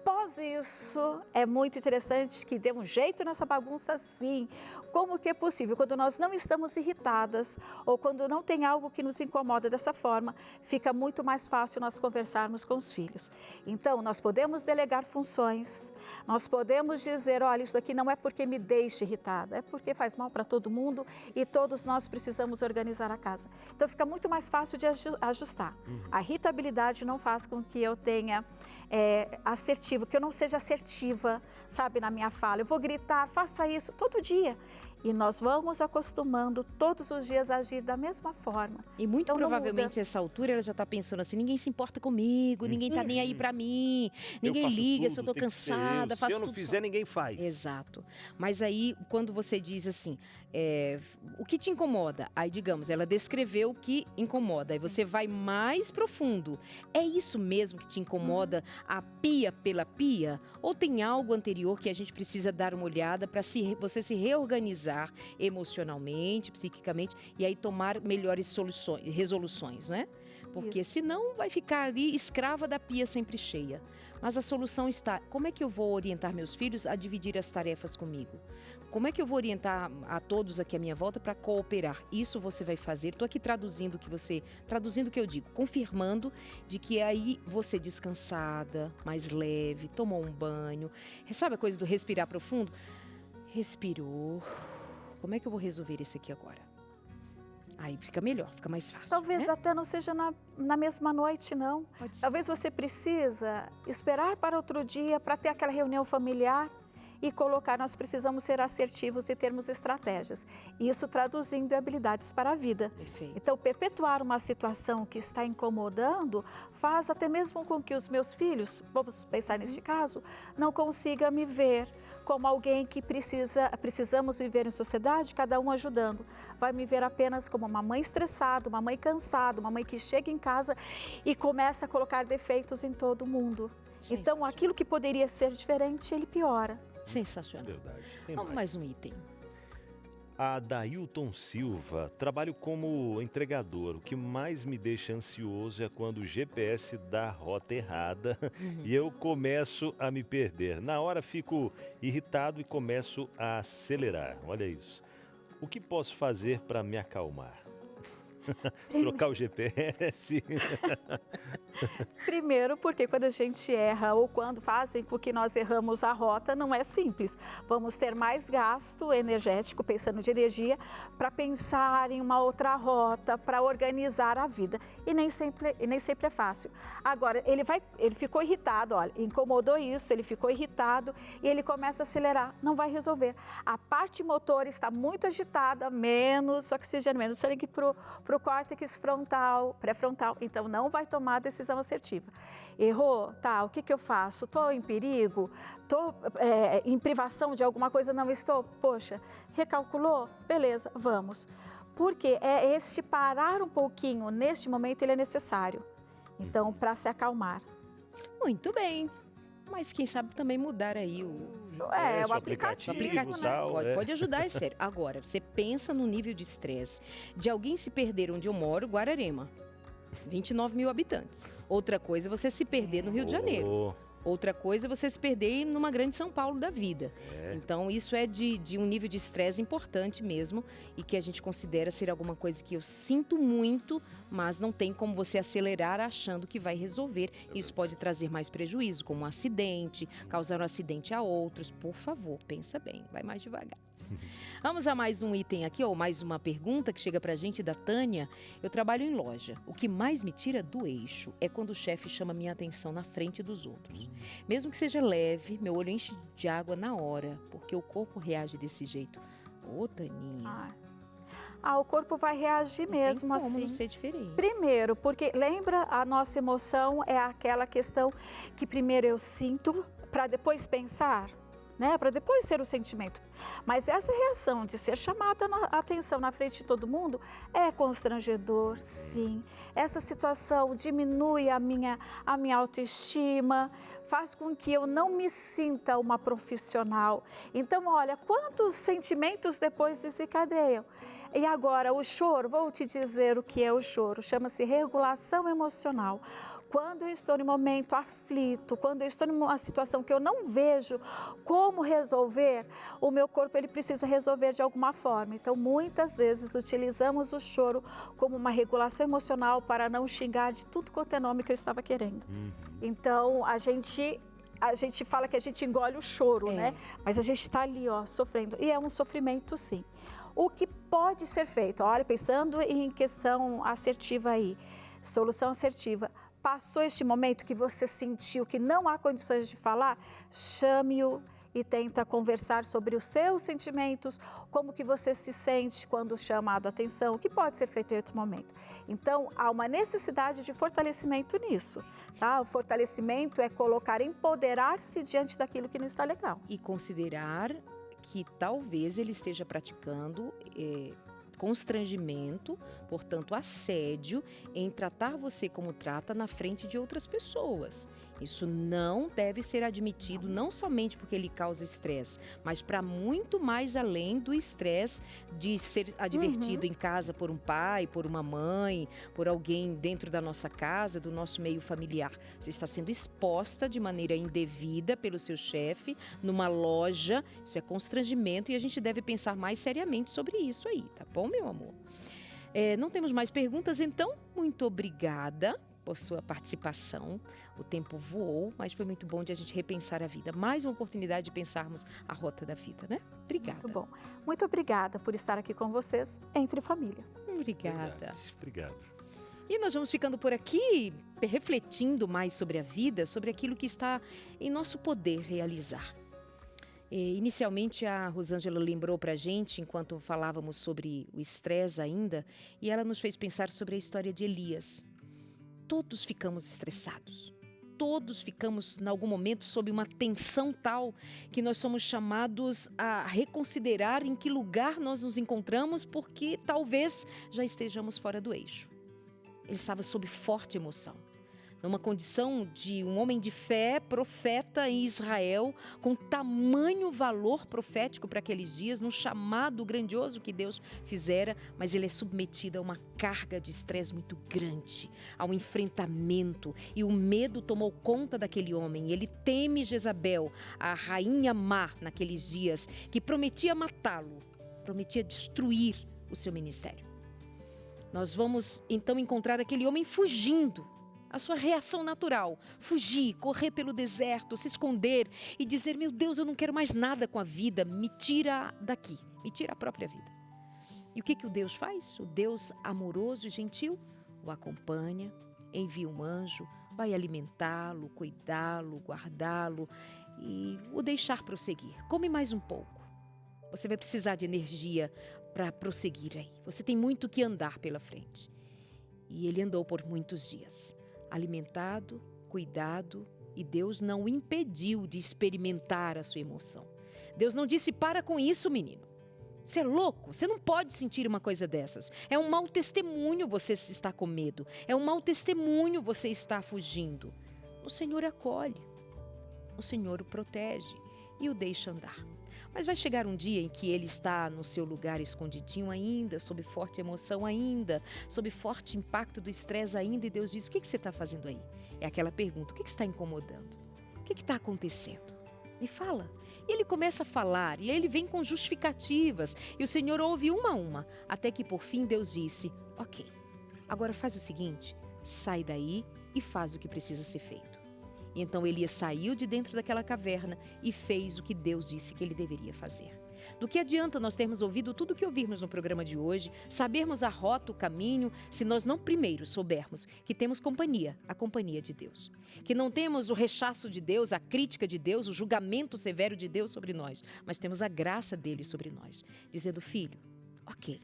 Após isso, é muito interessante que dê um jeito nessa bagunça sim. Como que é possível? Quando nós não estamos irritadas ou quando não tem algo que nos incomoda dessa forma, fica muito mais fácil nós conversarmos com os filhos. Então, nós podemos delegar funções, nós podemos dizer, olha, isso aqui não é porque me deixa irritada, é porque faz mal para todo mundo e todos nós precisamos organizar a casa. Então, fica muito mais fácil de ajustar. A irritabilidade não faz com que eu tenha assertivo, que eu não seja assertiva, sabe, na minha fala. Eu vou gritar, faça isso todo dia. E nós vamos acostumando todos os dias a agir da mesma forma. E muito provavelmente, nessa altura, ela já está pensando assim, ninguém se importa comigo, ninguém está nem aí para mim, ninguém liga, se eu estou cansada, faço tudo. Se eu não fizer, ninguém faz. Exato. Mas aí, quando você diz assim, o que te incomoda? Aí, digamos, ela descreveu o que incomoda, aí você vai mais profundo. É isso mesmo que te incomoda, a pia pela pia? Ou tem algo anterior que a gente precisa dar uma olhada para você se reorganizar emocionalmente, psiquicamente, e aí tomar melhores resoluções, não é? Porque senão vai ficar ali escrava da pia sempre cheia. Mas a solução está, como é que eu vou orientar meus filhos a dividir as tarefas comigo? Como é que eu vou orientar a todos aqui à minha volta para cooperar? Isso você vai fazer. Estou aqui traduzindo o que eu digo, confirmando de que aí você descansada, mais leve, tomou um banho. Sabe a coisa do respirar profundo? Respirou. Como é que eu vou resolver isso aqui agora? Aí fica melhor, fica mais fácil. Talvez até não seja na mesma noite, não. Talvez você precisa esperar para outro dia para ter aquela reunião familiar e colocar, nós precisamos ser assertivos e termos estratégias. Isso traduzindo habilidades para a vida. Perfeito. Então, perpetuar uma situação que está incomodando faz até mesmo com que os meus filhos, vamos pensar neste caso, não consigam me ver como alguém que precisamos viver em sociedade, cada um ajudando. Vai me ver apenas como uma mãe estressada, uma mãe cansada, uma mãe que chega em casa e começa a colocar defeitos em todo mundo. Sim. Então, aquilo que poderia ser diferente, ele piora. Sensacional. Verdade. Vamos mais um item. A Dailton Silva, trabalho como entregador. O que mais me deixa ansioso é quando o GPS dá a rota errada e eu começo a me perder. Na hora fico irritado e começo a acelerar. Olha isso. O que posso fazer para me acalmar? Trocar o GPS. Primeiro, porque quando a gente erra ou quando fazem com que nós erramos a rota, não é simples. Vamos ter mais gasto energético, pensando de energia, para pensar em uma outra rota, para organizar a vida. E nem sempre é fácil. Agora, ele ficou irritado, olha, incomodou isso, ele ficou irritado e ele começa a acelerar. Não vai resolver. A parte motora está muito agitada, menos oxigênio, menos sangue para o córtex frontal, pré-frontal, então não vai tomar decisão assertiva. Errou? Tá, o que eu faço? Estou em perigo? Estou em privação de alguma coisa? Não estou? Poxa, recalculou? Beleza, vamos. Porque este parar um pouquinho, neste momento, ele é necessário. Então, para se acalmar. Muito bem. Mas quem sabe também mudar aí o aplicativo, né? Pode ajudar, é sério. Agora, você pensa no nível de estresse de alguém se perder onde eu moro, Guararema. 29 mil habitantes. Outra coisa é você se perder no Rio de Janeiro. Outra coisa é você se perder numa grande São Paulo da vida. Então, isso é de um nível de estresse importante mesmo e que a gente considera ser alguma coisa que eu sinto muito, mas não tem como você acelerar achando que vai resolver. Isso pode trazer mais prejuízo, como um acidente, causar um acidente a outros. Por favor, pensa bem, vai mais devagar. Vamos a mais um item aqui, ou mais uma pergunta que chega pra gente da Tânia. Eu trabalho em loja. O que mais me tira do eixo é quando o chefe chama minha atenção na frente dos outros. Mesmo que seja leve, meu olho enche de água na hora, porque o corpo reage desse jeito. Ô, Taninha. O corpo vai reagir mesmo não tem como assim. não ser diferente. Primeiro, porque lembra, a nossa emoção é aquela questão que primeiro eu sinto para depois pensar, né? Para depois ser o sentimento. Mas essa reação de ser chamada a atenção na frente de todo mundo é constrangedor, sim. Essa situação diminui a minha autoestima, faz com que eu não me sinta uma profissional. Então, olha, quantos sentimentos depois desencadeiam. E agora, o choro, vou te dizer o que é o choro, chama-se regulação emocional. Quando eu estou em um momento aflito, quando eu estou em uma situação que eu não vejo como resolver, o meu corpo ele precisa resolver de alguma forma. Então, muitas vezes utilizamos o choro como uma regulação emocional para não xingar de tudo quanto é nome que eu estava querendo. Então, a gente fala que a gente engole o choro, né? Mas a gente está ali, ó, sofrendo. E é um sofrimento, sim. O que pode ser feito? Olha, pensando em questão assertiva aí, solução assertiva. Passou este momento que você sentiu que não há condições de falar? Chame-o e tenta conversar sobre os seus sentimentos, como que você se sente quando chamado a atenção, o que pode ser feito em outro momento. Então, há uma necessidade de fortalecimento nisso, tá? O fortalecimento é empoderar-se diante daquilo que não está legal. E considerar que talvez ele esteja praticando constrangimento, portanto assédio, em tratar você como trata na frente de outras pessoas. Isso não deve ser admitido, não somente porque ele causa estresse, mas para muito mais além do estresse de ser advertido em casa por um pai, por uma mãe, por alguém dentro da nossa casa, do nosso meio familiar. Você está sendo exposta de maneira indevida pelo seu chefe numa loja. Isso é constrangimento e a gente deve pensar mais seriamente sobre isso aí, tá bom, meu amor? Não temos mais perguntas, então, muito obrigada por sua participação. O tempo voou, mas foi muito bom de a gente repensar a vida. Mais uma oportunidade de pensarmos a rota da vida, né? Obrigada. Muito bom. Muito obrigada por estar aqui com vocês, Entre Família. Obrigada. Obrigado. E nós vamos ficando por aqui, refletindo mais sobre a vida, sobre aquilo que está em nosso poder realizar. Inicialmente, a Rosângela lembrou para a gente, enquanto falávamos sobre o estresse ainda, e ela nos fez pensar sobre a história de Elias. Todos ficamos estressados. Todos ficamos, em algum momento, sob uma tensão tal que nós somos chamados a reconsiderar em que lugar nós nos encontramos, porque talvez já estejamos fora do eixo. Ele estava sob forte emoção. Numa condição de um homem de fé, profeta em Israel, com tamanho valor profético para aqueles dias, num chamado grandioso que Deus fizera, mas ele é submetido a uma carga de estresse muito grande, ao enfrentamento, e o medo tomou conta daquele homem. Ele teme Jezabel, a rainha má naqueles dias, que prometia matá-lo, prometia destruir o seu ministério. Nós vamos então encontrar aquele homem fugindo. A sua reação natural, fugir, correr pelo deserto, se esconder e dizer, meu Deus, eu não quero mais nada com a vida, me tira daqui, me tira a própria vida. E o que o Deus faz? O Deus amoroso e gentil o acompanha, envia um anjo, vai alimentá-lo, cuidá-lo, guardá-lo e o deixar prosseguir. Come mais um pouco. Você vai precisar de energia para prosseguir aí. Você tem muito que andar pela frente. E ele andou por muitos dias. Alimentado, cuidado, e Deus não o impediu de experimentar a sua emoção. Deus não disse, para com isso, menino. Você é louco, você não pode sentir uma coisa dessas. É um mau testemunho você estar com medo. É um mau testemunho você estar fugindo. O Senhor acolhe, o Senhor o protege e o deixa andar. Mas vai chegar um dia em que ele está no seu lugar escondidinho ainda, sob forte emoção ainda, sob forte impacto do estresse ainda, e Deus diz, o que você está fazendo aí? É aquela pergunta, o que está incomodando? O que está acontecendo? Me fala. E ele começa a falar, e aí ele vem com justificativas, e o Senhor ouve uma a uma, até que por fim Deus disse, ok, agora faz o seguinte, sai daí e faz o que precisa ser feito. E então Elias saiu de dentro daquela caverna e fez o que Deus disse que ele deveria fazer. Do que adianta nós termos ouvido tudo o que ouvirmos no programa de hoje, sabermos a rota, o caminho, se nós não primeiro soubermos que temos companhia, a companhia de Deus. Que não temos o rechaço de Deus, a crítica de Deus, o julgamento severo de Deus sobre nós, mas temos a graça dele sobre nós, dizendo, filho, ok,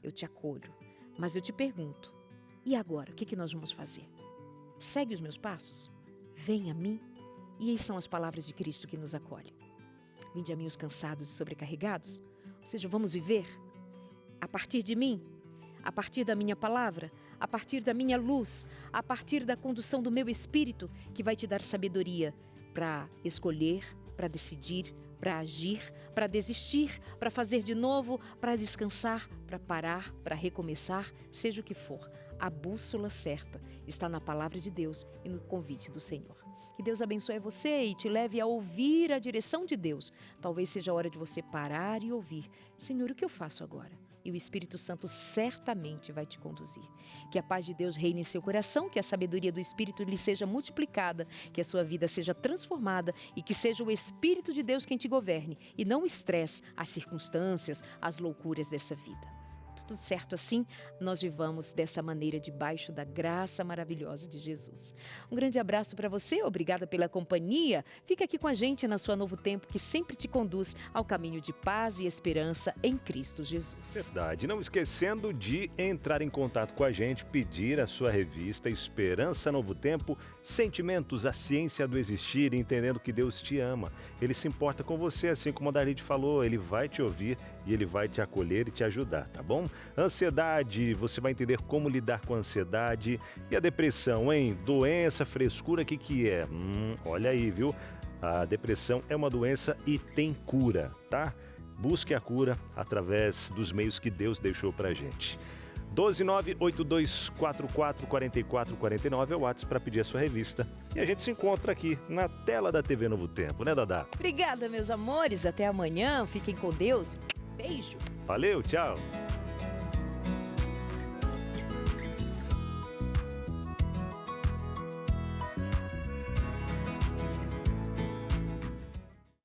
eu te acolho, mas eu te pergunto, e agora, o que nós vamos fazer? Segue os meus passos? Vem a mim? E aí são as palavras de Cristo que nos acolhem. Vinde a mim os cansados e sobrecarregados, ou seja, vamos viver a partir de mim, a partir da minha palavra, a partir da minha luz, a partir da condução do meu Espírito, que vai te dar sabedoria para escolher, para decidir, para agir, para desistir, para fazer de novo, para descansar, para parar, para recomeçar, seja o que for. A bússola certa está na palavra de Deus e no convite do Senhor. Que Deus abençoe você e te leve a ouvir a direção de Deus. Talvez seja a hora de você parar e ouvir. Senhor, o que eu faço agora? E o Espírito Santo certamente vai te conduzir. Que a paz de Deus reine em seu coração, que a sabedoria do Espírito lhe seja multiplicada, que a sua vida seja transformada e que seja o Espírito de Deus quem te governe e não o estresse, as circunstâncias, as loucuras dessa vida. Tudo certo assim, nós vivamos dessa maneira debaixo da graça maravilhosa de Jesus. Um grande abraço para você, obrigada pela companhia. Fica aqui com a gente na sua Novo Tempo, que sempre te conduz ao caminho de paz e esperança em Cristo Jesus. Verdade. Não esquecendo de entrar em contato com a gente, pedir a sua revista Esperança Novo Tempo, Sentimentos, a Ciência do Existir, entendendo que Deus te ama. Ele se importa com você, assim como a Darlide falou, ele vai te ouvir e ele vai te acolher e te ajudar, tá bom? Ansiedade, você vai entender como lidar com a ansiedade. E a depressão, hein? Doença, frescura, o que é? Olha aí, viu? A depressão é uma doença e tem cura, tá? Busque a cura através dos meios que Deus deixou pra gente. 12982444449 é o WhatsApp para pedir a sua revista. E a gente se encontra aqui na tela da TV Novo Tempo, né, Dadá? Obrigada, meus amores. Até amanhã. Fiquem com Deus. Beijo. Valeu, tchau.